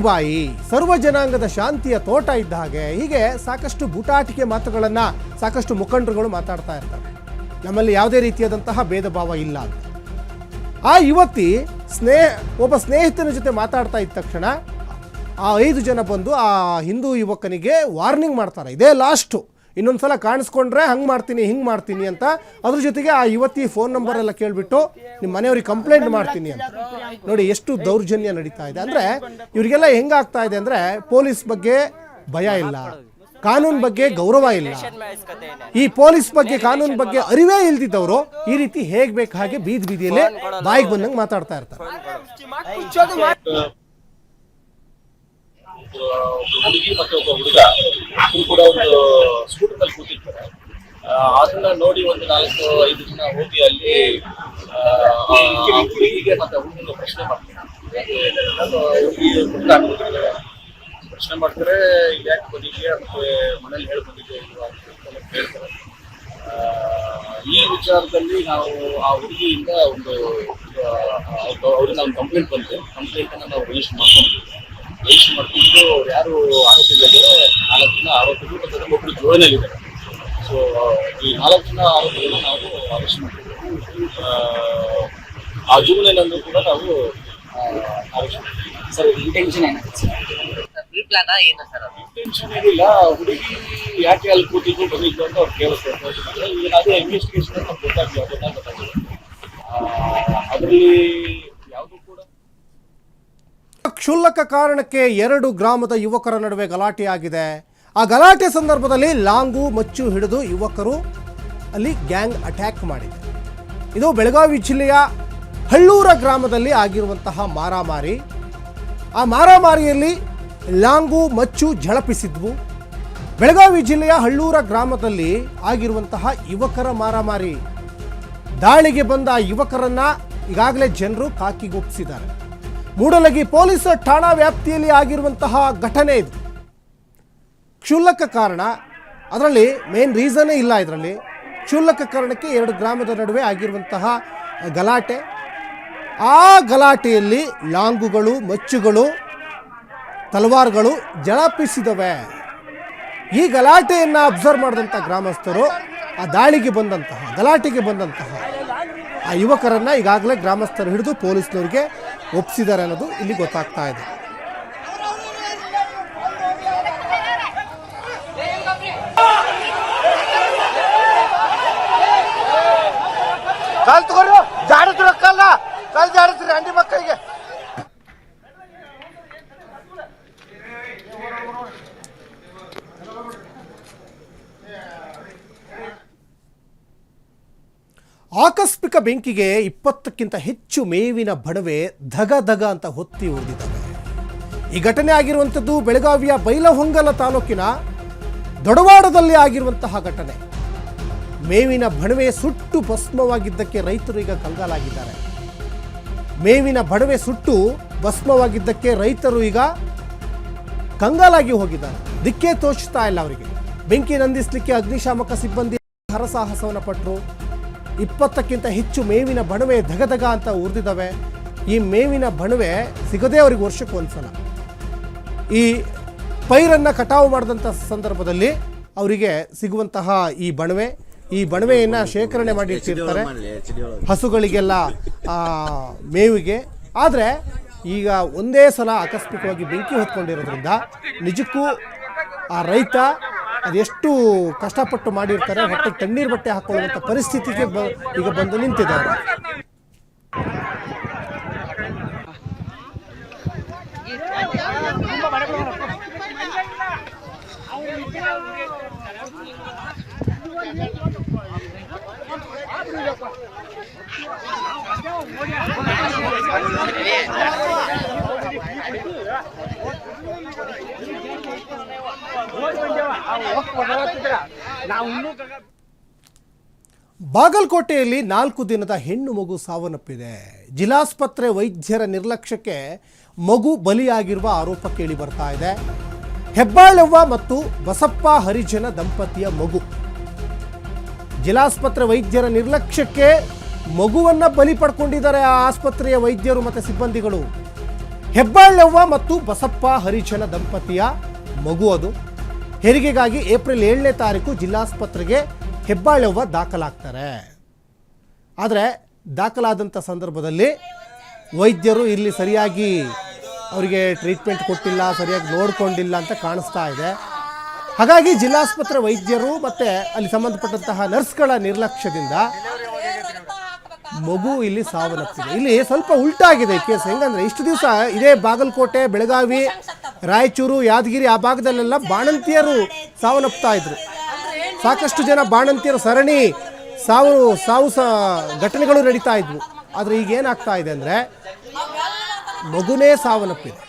ಬಾಯಿ ಸರ್ವ ಜನಾಂಗದ ಶಾಂತಿಯ ತೋಟ ಇದ್ದ ಹಾಗೆ, ಹೀಗೆ ಸಾಕಷ್ಟು ಬೂಟಾಟಿಕೆ ಮಾತುಗಳನ್ನು ಸಾಕಷ್ಟು ಮುಖಂಡರುಗಳು ಮಾತಾಡ್ತಾ ಇರ್ತಾರೆ. ನಮ್ಮಲ್ಲಿ ಯಾವುದೇ ರೀತಿಯಾದಂತಹ ಭೇದ ಭಾವ ಇಲ್ಲ ಅಂತ. ಆ ಯುವತಿ ಒಬ್ಬ ಸ್ನೇಹಿತನ ಜೊತೆ ಮಾತಾಡ್ತಾ ಇದ್ದ ತಕ್ಷಣ ಆ 5 ಜನ ಬಂದು ಆ ಹಿಂದೂ ಯುವಕನಿಗೆ ವಾರ್ನಿಂಗ್ ಮಾಡ್ತಾರೆ, ಇದೇ ಲಾಸ್ಟು, ಇನ್ನೊಂದ್ಸಲ ಕಾಣಿಸ್ಕೊಂಡ್ರೆ ಹಂಗೆ ಮಾಡ್ತೀನಿ ಹಿಂಗೆ ಮಾಡ್ತೀನಿ ಅಂತ. ಅದ್ರ ಜೊತೆಗೆ ಆ ಯುವತಿ ಫೋನ್ ನಂಬರ್ ಎಲ್ಲ ಕೇಳಿಬಿಟ್ಟು ನಿಮ್ಮ ಮನೆಯವ್ರಿಗೆ ಕಂಪ್ಲೇಂಟ್ ಮಾಡ್ತೀನಿ ಅಂತ. ನೋಡಿ ಎಷ್ಟು ದೌರ್ಜನ್ಯ ನಡೀತಾ ಇದೆ. ಅಂದರೆ ಇವರಿಗೆಲ್ಲ ಹೆಂಗಾಗ್ತಾ ಇದೆ ಅಂದರೆ ಪೊಲೀಸ್ ಬಗ್ಗೆ ಭಯ ಇಲ್ಲ, ಕಾನೂನು ಬಗ್ಗೆ ಗೌರವ ಇಲ್ಲ, ಈ ಪೊಲೀಸ್ ಬಗ್ಗೆ ಕಾನೂನು ಬಗ್ಗೆ ಅರಿವೇ ಇಲ್ದಿದ್ದವರು ಈ ರೀತಿ ಹೇಗ್ ಬೇಕು ಹಾಗೆ ಬೀದಿ ಬೀದಿಯಲ್ಲಿ ಬಾಯಿಗೆ ಬಂದಂಗೆ ಮಾತಾಡ್ತಾ ಇರ್ತಾರೆ. ಹುಡುಗಿ ಮತ್ತು ಒಬ್ಬ ಹುಡುಗ ಇಬ್ಬರು ಕೂಡ ಒಂದು ಸ್ಕೂಟರ್ ನಲ್ಲಿ ಕೂತಿರ್ತಾರೆ. ಅದನ್ನ ನೋಡಿ ಒಂದು 4-5 ಜನ ಹೋಗಿ ಅಲ್ಲಿ ಹುಡುಗಿಗೆ ಮತ್ತೆ ಹುಡುಗನ ಪ್ರಶ್ನೆ ಮಾಡ್ತಾರೆ. ಪ್ರಶ್ನೆ ಮಾಡ್ತಾರೆ, ಯಾಕೆ ಬಂದಿದ್ಯಾ ಮತ್ತೆ ಮನೇಲಿ ಹೇಳಿ ಬಂದಿದ್ಯಾ ಅಂತ ಹೇಳ್ತಾರೆ. ಈ ವಿಚಾರದಲ್ಲಿ ನಾವು ಆ ಹುಡುಗಿಯಿಂದ ಅವ್ರಿಂದ ಒಂದು ಕಂಪ್ಲೇಂಟ್ ಬಂದಿದೆ. ಕಂಪ್ಲೇಂಟ್ ಅನ್ನ ನಾವು ರಿಜಿಸ್ಟರ್ ಮಾಡ್ಕೊಂಡು ಯಾರು ಆರೋಪಿಗಳಿದ್ದಾರೆ 4 ಜನ ಆರೋಪಿಗಳು ಮತ್ತು ಒಬ್ಬರು ಜೋಡಣೆಯಲ್ಲಿದ್ದಾರೆ. ಸೊ ಈ 4 ಜನ ಆರೋಪಿಗಳನ್ನ ನಾವು ಅರೆಸ್ಟ್ ಮಾಡಿದ್ದೀವಿ. ಆ ಜೂನಿಯಲ್ಲೂ ಕೂಡ ನಾವು ಅರೆಸ್ಟ್ ಮಾಡಿದ್ದೀವಿ. ಸರ್ ಇಂಟೆನ್ಷನ್ ಏನಾಗುತ್ತೆ ಇಂಟೆನ್ಷನ್ ಏನಿಲ್ಲ, ಹುಡುಗಿ ಯಾಕೆ ಅಲ್ಲಿ ಕೂತಿದ್ದು ಬಂದಿದ್ದು ಅಂತ ಅವ್ರು ಕೇಳಿಸ್ತಾರೆ. ಈಗ ಅದೇ ಇನ್ವೆಸ್ಟಿಗೇಷನ್ ಅಂತ ಗೊತ್ತಾಗಿದೆ. ಅದರಲ್ಲಿ ಯಾವುದು ಕೂಡ ಕ್ಷುಲ್ಲಕ ಕಾರಣಕ್ಕೆ 2 ಗ್ರಾಮದ ಯುವಕರ ನಡುವೆ ಗಲಾಟೆಯಾಗಿದೆ. ಆ ಗಲಾಟೆ ಸಂದರ್ಭದಲ್ಲಿ ಲಾಂಗು ಮಚ್ಚು ಹಿಡಿದು ಯುವಕರು ಅಲ್ಲಿ ಗ್ಯಾಂಗ್ ಅಟ್ಯಾಕ್ ಮಾಡಿದೆ. ಇದು ಬೆಳಗಾವಿ ಜಿಲ್ಲೆಯ ಹಳ್ಳೂರ ಗ್ರಾಮದಲ್ಲಿ ಆಗಿರುವಂತಹ ಮಾರಾಮಾರಿ. ಆ ಮಾರಾಮಾರಿಯಲ್ಲಿ ಲಾಂಗು ಮಚ್ಚು ಝಳಪಿಸಿದ್ವು. ಬೆಳಗಾವಿ ಜಿಲ್ಲೆಯ ಹಳ್ಳೂರ ಗ್ರಾಮದಲ್ಲಿ ಆಗಿರುವಂತಹ ಯುವಕರ ಮಾರಾಮಾರಿ. ದಾಳಿಗೆ ಬಂದ ಯುವಕರನ್ನ ಈಗಾಗಲೇ ಜನರು ಕಾಕಿಗೊಪ್ಪಿಸಿದ್ದಾರೆ. ಮೂಡಲಗಿ ಪೊಲೀಸ್ ಠಾಣಾ ವ್ಯಾಪ್ತಿಯಲ್ಲಿ ಆಗಿರುವಂತಹ ಘಟನೆ ಇದು. ಕ್ಷುಲ್ಲಕ ಕಾರಣ, ಅದರಲ್ಲಿ ಮೇನ್ ರೀಸನ್ನೇ ಇಲ್ಲ. ಇದರಲ್ಲಿ ಕ್ಷುಲ್ಲಕ ಕಾರಣಕ್ಕೆ 2 ಗ್ರಾಮದ ನಡುವೆ ಆಗಿರುವಂತಹ ಗಲಾಟೆ. ಆ ಗಲಾಟೆಯಲ್ಲಿ ಲಾಂಗುಗಳು ಮಚ್ಚುಗಳು ತಲವಾರುಗಳು ಝಳಪಿಸಿದವೆ. ಈ ಗಲಾಟೆಯನ್ನು ಅಬ್ಸರ್ವ್ ಮಾಡಿದಂಥ ಗ್ರಾಮಸ್ಥರು ಆ ದಾಳಿಗೆ ಬಂದಂತಹ ಗಲಾಟೆಗೆ ಬಂದಂತಹ ಆ ಯುವಕರನ್ನ ಈಗಾಗಲೇ ಗ್ರಾಮಸ್ಥರು ಹಿಡಿದು ಪೊಲೀಸ್ನವರಿಗೆ ಒಪ್ಪಿಸಿದ್ದಾರೆ ಅನ್ನೋದು ಇಲ್ಲಿ ಗೊತ್ತಾಗ್ತಾ ಇದೆ. ಅಂಡಿ ಮಕ್ಕಳಿಗೆ ಆಕಸ್ಮಿಕ ಬೆಂಕಿಗೆ 20ಕ್ಕಿಂತ ಹೆಚ್ಚು ಮೇವಿನ ಬಣವೆ ಧಗ ಧಗ ಅಂತ ಹೊತ್ತಿ ಉರಿದಿದ್ದಾವೆ. ಈ ಘಟನೆ ಆಗಿರುವಂಥದ್ದು ಬೆಳಗಾವಿಯ ಬೈಲಹೊಂಗಲ ತಾಲೂಕಿನ ದೊಡವಾಡದಲ್ಲಿ ಆಗಿರುವಂತಹ ಘಟನೆ. ಮೇವಿನ ಬಣವೆ ಸುಟ್ಟು ಭಸ್ಮವಾಗಿದ್ದಕ್ಕೆ ರೈತರು ಈಗ ಕಂಗಾಲಾಗಿದ್ದಾರೆ. ಮೇವಿನ ಬಣವೆ ಸುಟ್ಟು ಭಸ್ಮವಾಗಿದ್ದಕ್ಕೆ ರೈತರು ಈಗ ಕಂಗಾಲಾಗಿ ಹೋಗಿದ್ದಾರೆ. ದಿಕ್ಕೇ ತೋಚ್ತಾ ಇಲ್ಲ ಅವರಿಗೆ. ಬೆಂಕಿ ನಂದಿಸಲಿಕ್ಕೆ ಅಗ್ನಿಶಾಮಕ ಸಿಬ್ಬಂದಿ ಹರಸಾಹಸವನ್ನು ಪಟ್ಟರು. 20ಕ್ಕಿಂತ ಹೆಚ್ಚು ಮೇವಿನ ಬಣವೆ ಧಗಧಗ ಅಂತ ಉರಿದಿದ್ದಾವೆ. ಈ ಮೇವಿನ ಬಣವೆ ಸಿಗದೆ ಅವರಿಗೆ ವರ್ಷಕ್ಕೆ ಒಂದ್ಸಲ. ಈ ಪೈರನ್ನು ಕಟಾವು ಮಾಡಿದಂಥ ಸಂದರ್ಭದಲ್ಲಿ ಅವರಿಗೆ ಸಿಗುವಂತಹ ಈ ಬಣವೆಯನ್ನು ಶೇಖರಣೆ ಮಾಡಿ ಇಟ್ಟಿರ್ತಾರೆ ಹಸುಗಳಿಗೆಲ್ಲ ಮೇವಿಗೆ. ಆದರೆ ಈಗ ಒಂದೇ ಸಲ ಆಕಸ್ಮಿಕವಾಗಿ ಬೆಂಕಿ ಹೊತ್ಕೊಂಡಿರೋದ್ರಿಂದ ನಿಜಕ್ಕೂ ಆ ರೈತ ಅದೆಷ್ಟು ಕಷ್ಟಪಟ್ಟು ಮಾಡಿರ್ತಾರೆ, ಹೊಟ್ಟೆ ತಣ್ಣೀರು ಬಟ್ಟೆ ಹಾಕೊಳ್ಳುವಂಥ ಪರಿಸ್ಥಿತಿಗೆ ಈಗ ಬಂದು ನಿಂತಿದ್ದಾರೆ. ಬಾಗಲಕೋಟೆಯಲ್ಲಿ 4 ದಿನದ ಹೆಣ್ಣು ಮಗು ಸಾವನ್ನಪ್ಪಿದೆ. ಜಿಲ್ಲಾಸ್ಪತ್ರೆ ವೈದ್ಯರ ನಿರ್ಲಕ್ಷ್ಯಕ್ಕೆ ಮಗು ಬಲಿಯಾಗಿರುವ ಆರೋಪ ಕೇಳಿ ಬರ್ತಾ ಇದೆ. ಹೆಬ್ಬಾಳವ್ವ ಮತ್ತು ಬಸಪ್ಪ ಹರಿಜನ ದಂಪತಿಯ ಮಗು. ಜಿಲ್ಲಾಸ್ಪತ್ರೆ ವೈದ್ಯರ ನಿರ್ಲಕ್ಷ್ಯಕ್ಕೆ ಮಗುವನ್ನ ಬಲಿ ಪಡ್ಕೊಂಡಿದ್ದಾರೆ ಆ ಆಸ್ಪತ್ರೆಯ ವೈದ್ಯರು ಮತ್ತು ಸಿಬ್ಬಂದಿಗಳು. ಹೆಬ್ಬಾಳವ್ವ ಮತ್ತು ಬಸಪ್ಪ ಹರಿಜನ ದಂಪತಿಯ ಮಗು ಅದು. ಹೆರಿಗೆಗಾಗಿ ಏಪ್ರಿಲ್ 7ನೇ ತಾರೀಕು ಜಿಲ್ಲಾಸ್ಪತ್ರೆಗೆ ಹೆಬ್ಬಾಳವ್ವ ದಾಖಲಾಗ್ತಾರೆ. ಆದರೆ ದಾಖಲಾದಂಥ ಸಂದರ್ಭದಲ್ಲಿ ವೈದ್ಯರು ಇಲ್ಲಿ ಸರಿಯಾಗಿ ಅವರಿಗೆ ಟ್ರೀಟ್ಮೆಂಟ್ ಕೊಟ್ಟಿಲ್ಲ, ಸರಿಯಾಗಿ ನೋಡಿಕೊಂಡಿಲ್ಲ ಅಂತ ಕಾಣಿಸ್ತಾ ಇದೆ. ಹಾಗಾಗಿ ಜಿಲ್ಲಾಸ್ಪತ್ರೆ ವೈದ್ಯರು ಮತ್ತು ಅಲ್ಲಿ ಸಂಬಂಧಪಟ್ಟಂತಹ ನರ್ಸ್ಗಳ ನಿರ್ಲಕ್ಷ್ಯದಿಂದ ಮಗು ಇಲ್ಲಿ ಸಾವನ್ನಪ್ಪಿದೆ. ಇಲ್ಲಿ ಸ್ವಲ್ಪ ಉಲ್ಟಾಗಿದೆ ಈ ಕೇಸ್. ಹೆಂಗಂದ್ರೆ ಇಷ್ಟು ದಿವಸ ಇದೇ ಬಾಗಲಕೋಟೆ, ಬೆಳಗಾವಿ, ರಾಯಚೂರು, ಯಾದಗಿರಿ ಆ ಭಾಗದಲ್ಲೆಲ್ಲ ಬಾಣಂತಿಯರು ಸಾವನ್ನಪ್ತಾ ಇದ್ರು. ಸಾಕಷ್ಟು ಜನ ಬಾಣಂತಿಯರು ಸರಣಿ ಸಾವು ಘಟನೆಗಳು ನಡೀತಾ ಇದ್ವು. ಆದರೆ ಈಗ ಏನಾಗ್ತಾ ಇದೆ ಅಂದರೆ ಮಗುನೇ ಸಾವನ್ನಪ್ಪಿದೆ.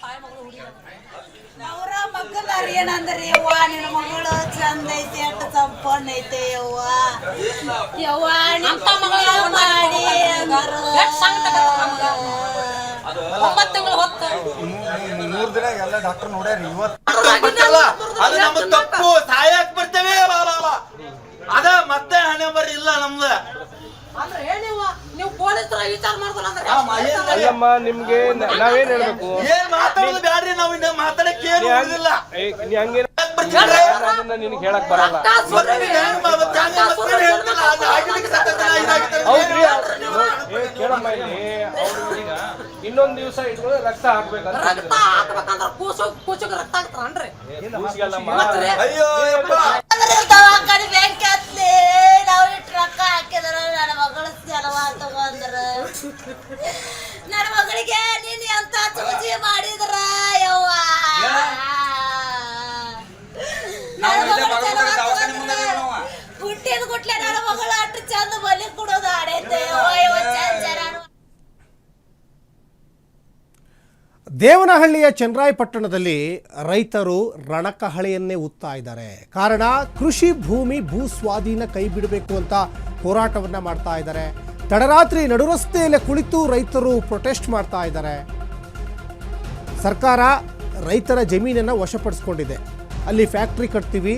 ಏನಂದ್ರಿ ಯವ್ವ ನಿನ್ನ ಮಗಳು ಚಂದ ಐತಿ ಅಷ್ಟು ಸಂಪನ್ನ ಐತೆ ಯವ್ವ ಯವ್ವ ನಿಮ್ಮ ಮಗಳು ಮಾಡಿ ಅದು ನಮ್ಮ ತಪ್ಪು ಸಾಯಕ್ ಬರ್ತೇವೆ ಅದ ಮತ್ತೆ ಹಣೆ ಬರ್ರಿ ಇಲ್ಲ ನಮ್ದು ನೀವು ಪೊಲೀಸರ ವಿಚಾರ ಮಾಡ್ಕೊಳ್ಳ ನಿಮ್ಗೆ ನಾವೇನ್ ಹೇಳ್ಬೇಕು? ಏನ್ ಮಾತಾಡೋದು ಬ್ಯಾಡ್ರಿ, ನಾವು ಇನ್ನ ಮಾತಾಡಕ್ಕೆ ಏನು ಉಳಿದಿಲ್ಲ. ನಿನಗೆ ಹೇಳಕ್ ಬರಲ್ಲ. ಇನ್ನೊಂದ್ ದಿವಸ ಇಟ್ಕೊಂಡು ರಕ್ತ ಹಾಕ್ಬೇಕಂದ್ರೆ ಕೂಸುಗ್ ರಕ್ತ ಹಾಕ್ತಾರನ್ರಿ? ಅಯ್ಯೋ ದವಾಖಾನೆ ಬ್ಯಾಂಕ್ ಹತ್ಲಿ ನಾವು ಇಟ್ಟು ರೊಕ್ಕ ಹಾಕಿದ್ರ ನನ್ನ ಮಗಳು ಸಲವ ತಗೊಂಡ್ರ ನನ್ನ ಮಗಳಿಗೆ ನೀನ್ ಎಂತ ಚೂಚಿ ಮಾಡಿದ್ರ ಯವ್ವ ಹುಟ್ಟಿದ ಗುಟ್ಲೆ ನನ್ನ ಮಗಳು ಅಷ್ಟು ಚಂದ ಬಲಿ ಕೊಡೋದು ಆಡೈತೆ ದೇವನಹಳ್ಳಿಯ ಚನ್ನರಾಯಪಟ್ಟಣದಲ್ಲಿ ರೈತರು ರಣಕಹಳೆಯನ್ನೇ ಉತ್ತಾ ಇದ್ದಾರೆ. ಕಾರಣ ಕೃಷಿ ಭೂಮಿ ಭೂ ಸ್ವಾಧೀನ ಕೈ ಬಿಡಬೇಕು ಅಂತ ಹೋರಾಟವನ್ನು ಮಾಡ್ತಾ ಇದ್ದಾರೆ. ತಡರಾತ್ರಿ ನಡುರಸ್ತೆಯಲ್ಲೇ ಕುಳಿತು ರೈತರು ಪ್ರೊಟೆಸ್ಟ್ ಮಾಡ್ತಾ ಇದ್ದಾರೆ. ಸರ್ಕಾರ ರೈತರ ಜಮೀನನ್ನು ವಶಪಡಿಸ್ಕೊಂಡಿದೆ. ಅಲ್ಲಿ ಫ್ಯಾಕ್ಟ್ರಿ ಕಟ್ತೀವಿ,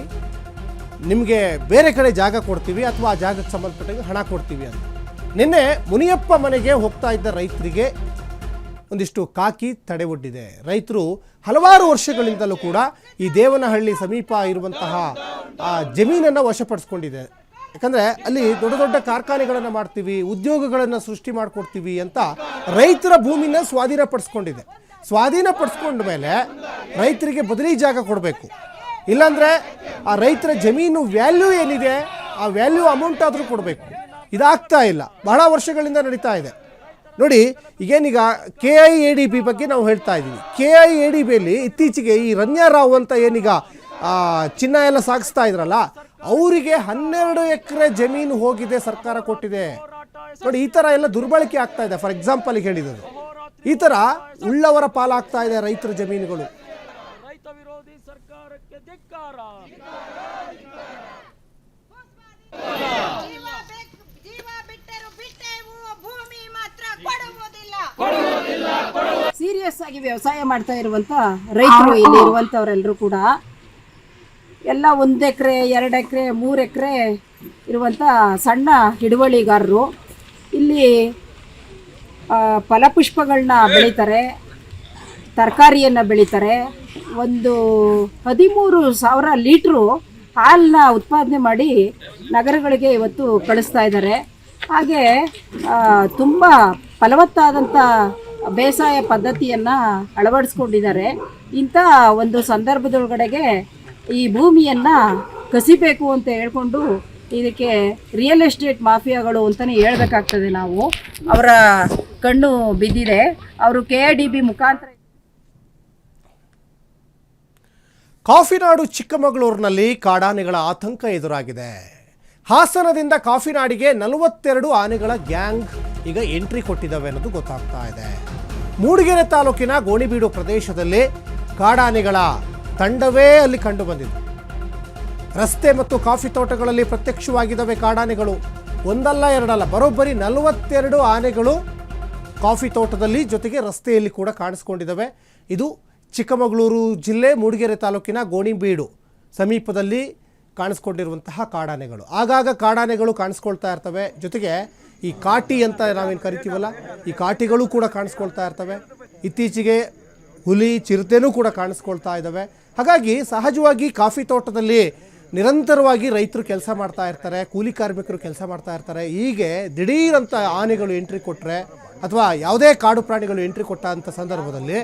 ನಿಮಗೆ ಬೇರೆ ಕಡೆ ಜಾಗ ಕೊಡ್ತೀವಿ ಅಥವಾ ಆ ಜಾಗಕ್ಕೆ ಸಂಬಂಧಪಟ್ಟಾಗ ಹಣ ಕೊಡ್ತೀವಿ ಅಂತ. ನಿನ್ನೆ ಮುನಿಯಪ್ಪ ಮನೆಗೆ ಹೋಗ್ತಾ ಇದ್ದ ರೈತರಿಗೆ ಒಂದಿಷ್ಟು ಕಾಕಿ ತಡೆ ಒಡ್ಡಿದೆ. ರೈತರು ಹಲವಾರು ವರ್ಷಗಳಿಂದಲೂ ಕೂಡ ಈ ದೇವನಹಳ್ಳಿ ಸಮೀಪ ಇರುವಂತಹ ಜಮೀನನ್ನು ವಶಪಡಿಸ್ಕೊಂಡಿದೆ. ಯಾಕಂದರೆ ಅಲ್ಲಿ ದೊಡ್ಡ ದೊಡ್ಡ ಕಾರ್ಖಾನೆಗಳನ್ನು ಮಾಡ್ತೀವಿ, ಉದ್ಯೋಗಗಳನ್ನು ಸೃಷ್ಟಿ ಮಾಡಿಕೊಡ್ತೀವಿ ಅಂತ ರೈತರ ಭೂಮಿನ ಸ್ವಾಧೀನಪಡಿಸ್ಕೊಂಡಿದೆ. ಸ್ವಾಧೀನಪಡಿಸ್ಕೊಂಡ ಮೇಲೆ ರೈತರಿಗೆ ಬದಲಿ ಜಾಗ ಕೊಡಬೇಕು. ಇಲ್ಲಾಂದರೆ ಆ ರೈತರ ಜಮೀನು ವ್ಯಾಲ್ಯೂ ಏನಿದೆ ಆ ವ್ಯಾಲ್ಯೂ ಅಮೌಂಟ್ ಆದರೂ ಕೊಡಬೇಕು. ಇದಾಗ್ತಾ ಇಲ್ಲ, ಬಹಳ ವರ್ಷಗಳಿಂದ ನಡೀತಾ ಇದೆ. ನೋಡಿ, ಈಗೇನೀಗ KIADB ಬಗ್ಗೆ ನಾವು ಹೇಳ್ತಾ ಇದ್ದೀವಿ. KIADBಯಲ್ಲಿ ಇತ್ತೀಚೆಗೆ ಈ ರನ್ಯಾರಾವ್ ಅಂತ ಏನೀಗ ಚಿನ್ನ ಎಲ್ಲ ಸಾಗಿಸ್ತಾ ಇದ್ರಲ್ಲ, ಅವರಿಗೆ 12 ಎಕರೆ ಜಮೀನು ಹೋಗಿದೆ, ಸರ್ಕಾರ ಕೊಟ್ಟಿದೆ. ನೋಡಿ, ಈ ಥರ ಎಲ್ಲ ದುರ್ಬಳಕೆ ಆಗ್ತಾ ಇದೆ. ಫಾರ್ ಎಕ್ಸಾಂಪಲ್ ಹೇಳಿದ್ರು, ಈ ಥರ ಉಳ್ಳವರ ಪಾಲಾಗ್ತಾ ಇದೆ ರೈತರ ಜಮೀನುಗಳು. ರೈತ ವಿರೋಧಿ ಸರ್ಕಾರಕ್ಕೆ ಧಿಕ್ಕಾರ. ಸೀರಿಯಸ್ ಆಗಿ ವ್ಯವಸಾಯ ಮಾಡ್ತಾ ಇರುವಂತ ರೈತರು ಇಲ್ಲಿ ಇರುವಂತವರೆಲ್ಲರೂ ಕೂಡ ಎಲ್ಲ 1 ಎಕರೆ 2 ಎಕರೆ 3 ಎಕರೆ ಇರುವಂತ ಸಣ್ಣ ಹಿಡುವಳಿಗಾರರು ಇಲ್ಲಿ ಫಲಪುಷ್ಪಗಳನ್ನ ಬೆಳೀತಾರೆ, ತರಕಾರಿಯನ್ನು ಬೆಳೀತಾರೆ. ಒಂದು 13,000 ಲೀಟ್ರು ಹಾಲನ್ನ ಉತ್ಪಾದನೆ ಮಾಡಿ ನಗರಗಳಿಗೆ ಇವತ್ತು ಕಳಿಸ್ತಾ ಇದ್ದಾರೆ. ಹಾಗೆ ತುಂಬ ಫಲವತ್ತಾದಂಥ ಬೇಸಾಯ ಪದ್ಧತಿಯನ್ನು ಅಳವಡಿಸ್ಕೊಂಡಿದ್ದಾರೆ. ಇಂಥ ಒಂದು ಸಂದರ್ಭದೊಳಗಡೆಗೆ ಈ ಭೂಮಿಯನ್ನು ಕಸಿಬೇಕು ಅಂತ ಹೇಳ್ಕೊಂಡು ಇದಕ್ಕೆ ರಿಯಲ್ ಎಸ್ಟೇಟ್ ಮಾಫಿಯಾಗಳು ಅಂತಲೇ ಹೇಳ್ಬೇಕಾಗ್ತದೆ. ನಾವು ಅವರ ಕಣ್ಣು ಬಿದ್ದಿದೆ. ಅವರು KIADB ಮುಖಾಂತರ ಕಾಫಿನಾಡು ಚಿಕ್ಕಮಗಳೂರಿನಲ್ಲಿ ಕಾಡಾನೆಗಳ ಆತಂಕ ಎದುರಾಗಿದೆ. ಹಾಸನದಿಂದ ಕಾಫಿನಾಡಿಗೆ 42 ಆನೆಗಳ ಗ್ಯಾಂಗ್ ಈಗ ಎಂಟ್ರಿ ಕೊಟ್ಟಿದ್ದಾವೆ ಅನ್ನೋದು ಗೊತ್ತಾಗ್ತಾ ಇದೆ. ಮೂಡಿಗೆರೆ ತಾಲೂಕಿನ ಗೋಣಿಬೀಡು ಪ್ರದೇಶದಲ್ಲಿ ಕಾಡಾನೆಗಳ ತಂಡವೇ ಅಲ್ಲಿ ಕಂಡು ಬಂದಿದೆ. ರಸ್ತೆ ಮತ್ತು ಕಾಫಿ ತೋಟಗಳಲ್ಲಿ ಪ್ರತ್ಯಕ್ಷವಾಗಿದ್ದಾವೆ ಕಾಡಾನೆಗಳು. ಒಂದಲ್ಲ ಎರಡಲ್ಲ, ಬರೋಬ್ಬರಿ 42 ಆನೆಗಳು ಕಾಫಿ ತೋಟದಲ್ಲಿ ಜೊತೆಗೆ ರಸ್ತೆಯಲ್ಲಿ ಕೂಡ ಕಾಣಿಸ್ಕೊಂಡಿದ್ದಾವೆ. ಇದು ಚಿಕ್ಕಮಗಳೂರು ಜಿಲ್ಲೆ ಮೂಡಿಗೆರೆ ತಾಲೂಕಿನ ಗೋಣಿಬೀಡು ಸಮೀಪದಲ್ಲಿ ಕಾಣಿಸ್ಕೊಂಡಿರುವಂತಹ ಕಾಡಾನೆಗಳು. ಆಗಾಗ ಕಾಡಾನೆಗಳು ಕಾಣಿಸ್ಕೊಳ್ತಾ ಇರ್ತವೆ. ಜೊತೆಗೆ ಈ ಕಾಟಿ ಅಂತ ನಾವೇನು ಕರಿತೀವಲ್ಲ, ಈ ಕಾಟಿಗಳು ಕೂಡ ಕಾಣಿಸ್ಕೊಳ್ತಾ ಇರ್ತವೆ. ಇತ್ತೀಚೆಗೆ ಹುಲಿ, ಚಿರತೆನೂ ಕೂಡ ಕಾಣಿಸ್ಕೊಳ್ತಾ ಇದ್ದಾವೆ. ಹಾಗಾಗಿ ಸಹಜವಾಗಿ ಕಾಫಿ ತೋಟದಲ್ಲಿ ನಿರಂತರವಾಗಿ ರೈತರು ಕೆಲಸ ಮಾಡ್ತಾ ಇರ್ತಾರೆ, ಕೂಲಿ ಕಾರ್ಮಿಕರು ಕೆಲಸ ಮಾಡ್ತಾ ಇರ್ತಾರೆ. ಹೀಗೆ ದಿಢೀರಂತ ಆನೆಗಳು ಎಂಟ್ರಿ ಕೊಟ್ಟರೆ ಅಥವಾ ಯಾವುದೇ ಕಾಡು ಪ್ರಾಣಿಗಳು ಎಂಟ್ರಿ ಕೊಟ್ಟ ಅಂಥ ಸಂದರ್ಭದಲ್ಲಿ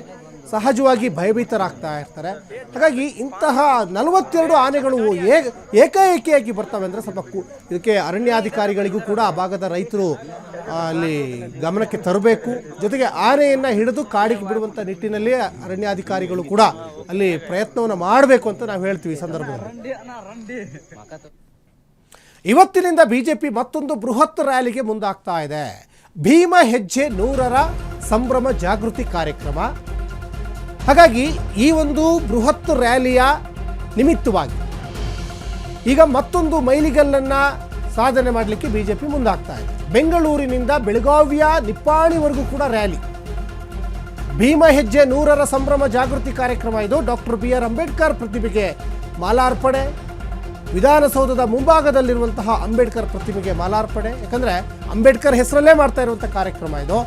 ಸಹಜವಾಗಿ ಭಯಭೀತರಾಗ್ತಾ ಇರ್ತಾರೆ. ಹಾಗಾಗಿ ಇಂತಹ 42 ಆನೆಗಳು ಏಕಾಏಕಿಯಾಗಿ ಬರ್ತವೆ ಅಂದರೆ ಸ್ವಲ್ಪ ಇದಕ್ಕೆ ಅರಣ್ಯಾಧಿಕಾರಿಗಳಿಗೂ ಕೂಡ ಆ ಭಾಗದ ರೈತರು ಅಲ್ಲಿ ಗಮನಕ್ಕೆ ತರಬೇಕು. ಜೊತೆಗೆ ಆನೆಯನ್ನು ಹಿಡಿದು ಕಾಡಿಗೆ ಬಿಡುವಂಥ ನಿಟ್ಟಿನಲ್ಲಿ ಅರಣ್ಯಾಧಿಕಾರಿಗಳು ಕೂಡ ಅಲ್ಲಿ ಪ್ರಯತ್ನವನ್ನು ಮಾಡಬೇಕು ಅಂತ ನಾವು ಹೇಳ್ತೀವಿ ಈ ಸಂದರ್ಭದಲ್ಲಿ. ಇವತ್ತಿನಿಂದ ಬಿಜೆಪಿ ಮತ್ತೊಂದು ಬೃಹತ್ ರ್ಯಾಲಿಗೆ ಮುಂದಾಗ್ತಾ ಇದೆ. ಭೀಮ ಹೆಜ್ಜೆ 100ರ ಸಂಭ್ರಮ ಜಾಗೃತಿ ಕಾರ್ಯಕ್ರಮ. ಹಾಗಾಗಿ ಈ ಒಂದು ಬೃಹತ್ ರ್ಯಾಲಿಯ ನಿಮಿತ್ತವಾಗಿ ಈಗ ಮತ್ತೊಂದು ಮೈಲಿಗಲ್ಲನ್ನು ಸಾಧನೆ ಮಾಡಲಿಕ್ಕೆ ಬಿಜೆಪಿ ಮುಂದಾಗ್ತಾ ಇದೆ. ಬೆಂಗಳೂರಿನಿಂದ ಬೆಳಗಾವಿಯ ನಿಪ್ಪಾಣಿವರೆಗೂ ಕೂಡ ರ್ಯಾಲಿ. ಭೀಮ ಹೆಜ್ಜೆ 100ರ ಸಂಭ್ರಮ ಜಾಗೃತಿ ಕಾರ್ಯಕ್ರಮ ಇದು. ಡಾಕ್ಟರ್ BR ಅಂಬೇಡ್ಕರ್ ಪ್ರತಿಮೆಗೆ ಮಾಲಾರ್ಪಣೆ, ವಿಧಾನಸೌಧದ ಮುಂಭಾಗದಲ್ಲಿರುವಂತಹ ಅಂಬೇಡ್ಕರ್ ಪ್ರತಿಮೆಗೆ ಮಾಲಾರ್ಪಣೆ. ಯಾಕಂದರೆ ಅಂಬೇಡ್ಕರ್ ಹೆಸರಲ್ಲೇ ಮಾಡ್ತಾ ಇರುವಂಥ ಕಾರ್ಯಕ್ರಮ ಇದು.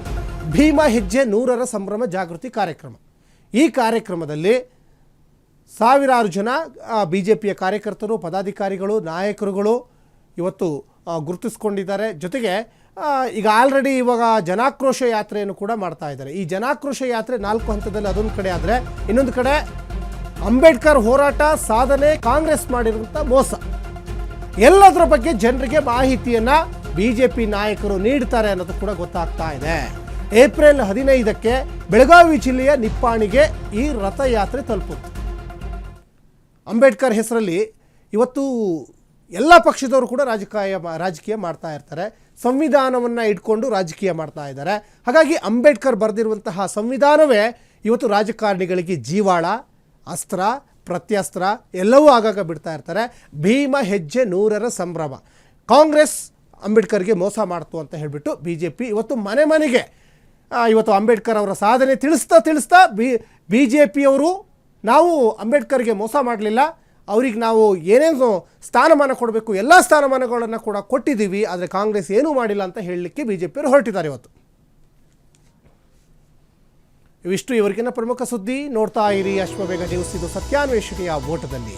ಭೀಮ ಹೆಜ್ಜೆ 100ರ ಸಂಭ್ರಮ ಜಾಗೃತಿ ಕಾರ್ಯಕ್ರಮ. ಈ ಕಾರ್ಯಕ್ರಮದಲ್ಲಿ ಸಾವಿರಾರು ಜನ ಬಿಜೆಪಿಯ ಕಾರ್ಯಕರ್ತರು, ಪದಾಧಿಕಾರಿಗಳು, ನಾಯಕರುಗಳು ಇವತ್ತು ಗುರುತಿಸ್ಕೊಂಡಿದ್ದಾರೆ. ಜೊತೆಗೆ ಈಗ ಆಲ್ರೆಡಿ ಇವಾಗ ಜನಾಕ್ರೋಶ ಯಾತ್ರೆಯನ್ನು ಕೂಡ ಮಾಡ್ತಾ ಇದ್ದಾರೆ. ಈ ಜನಾಕ್ರೋಶ ಯಾತ್ರೆ 4 ಹಂತದಲ್ಲಿ ಅದೊಂದು ಕಡೆ ಆದರೆ, ಇನ್ನೊಂದು ಕಡೆ ಅಂಬೇಡ್ಕರ್ ಹೋರಾಟ ಸಾಧನೆ, ಕಾಂಗ್ರೆಸ್ ಮಾಡಿರುವಂಥ ಮೋಸ, ಎಲ್ಲದರ ಬಗ್ಗೆ ಜನರಿಗೆ ಮಾಹಿತಿಯನ್ನು ಬಿಜೆಪಿ ನಾಯಕರು ನೀಡ್ತಾರೆ ಅನ್ನೋದು ಕೂಡ ಗೊತ್ತಾಗ್ತಾ ಇದೆ. ಏಪ್ರಿಲ್ 15ಕ್ಕೆ ಬೆಳಗಾವಿ ಜಿಲ್ಲೆಯ ನಿಪ್ಪಾಣಿಗೆ ಈ ರಥಯಾತ್ರೆ ತಲುಪುತ್ತೆ. ಅಂಬೇಡ್ಕರ್ ಹೆಸರಲ್ಲಿ ಇವತ್ತು ಎಲ್ಲ ಪಕ್ಷದವರು ಕೂಡ ರಾಜಕೀಯ ಮಾಡ್ತಾ ಇರ್ತಾರೆ. ಸಂವಿಧಾನವನ್ನು ಇಟ್ಕೊಂಡು ರಾಜಕೀಯ ಮಾಡ್ತಾ ಇದ್ದಾರೆ. ಹಾಗಾಗಿ ಅಂಬೇಡ್ಕರ್ ಬರೆದಿರುವಂತಹ ಸಂವಿಧಾನವೇ ಇವತ್ತು ರಾಜಕಾರಣಿಗಳಿಗೆ ಜೀವಾಳ, ಅಸ್ತ್ರ, ಪ್ರತ್ಯಸ್ತ್ರ ಎಲ್ಲವೂ ಆಗಾಗ ಬಿಡ್ತಾ ಇರ್ತಾರೆ. ಭೀಮ ಹೆಜ್ಜೆ 100ರ ಸಂಭ್ರಮ. ಕಾಂಗ್ರೆಸ್ ಅಂಬೇಡ್ಕರ್ಗೆ ಮೋಸ ಮಾಡ್ತು ಅಂತ ಹೇಳಿಬಿಟ್ಟು ಬಿಜೆಪಿ ಇವತ್ತು ಮನೆ ಮನೆಗೆ ಇವತ್ತು ಅಂಬೇಡ್ಕರ್ ಅವರ ಸಾಧನೆ ತಿಳಿಸ್ತಾ ಬಿಜೆಪಿಯವರು ನಾವು ಅಂಬೇಡ್ಕರ್ಗೆ ಮೋಸ ಮಾಡಲಿಲ್ಲ, ಅವ್ರಿಗೆ ನಾವು ಏನೇನು ಸ್ಥಾನಮಾನ ಕೊಡಬೇಕು ಎಲ್ಲ ಸ್ಥಾನಮಾನಗಳನ್ನು ಕೂಡ ಕೊಟ್ಟಿದ್ದೀವಿ, ಆದರೆ ಕಾಂಗ್ರೆಸ್ ಏನೂ ಮಾಡಿಲ್ಲ ಅಂತ ಹೇಳಲಿಕ್ಕೆ ಬಿಜೆಪಿಯವರು ಹೊರಟಿದ್ದಾರೆ ಇವತ್ತು. ಇವಿಷ್ಟು ಇವರಿಗಿನ ಪ್ರಮುಖ ಸುದ್ದಿ. ನೋಡ್ತಾ ಇರಿ ಅಶ್ವವೇಗ ನ್ಯೂಸ್. ಇದು ಸತ್ಯಾನ್ವೇಷಣೆಯ ಓಟದಲ್ಲಿ.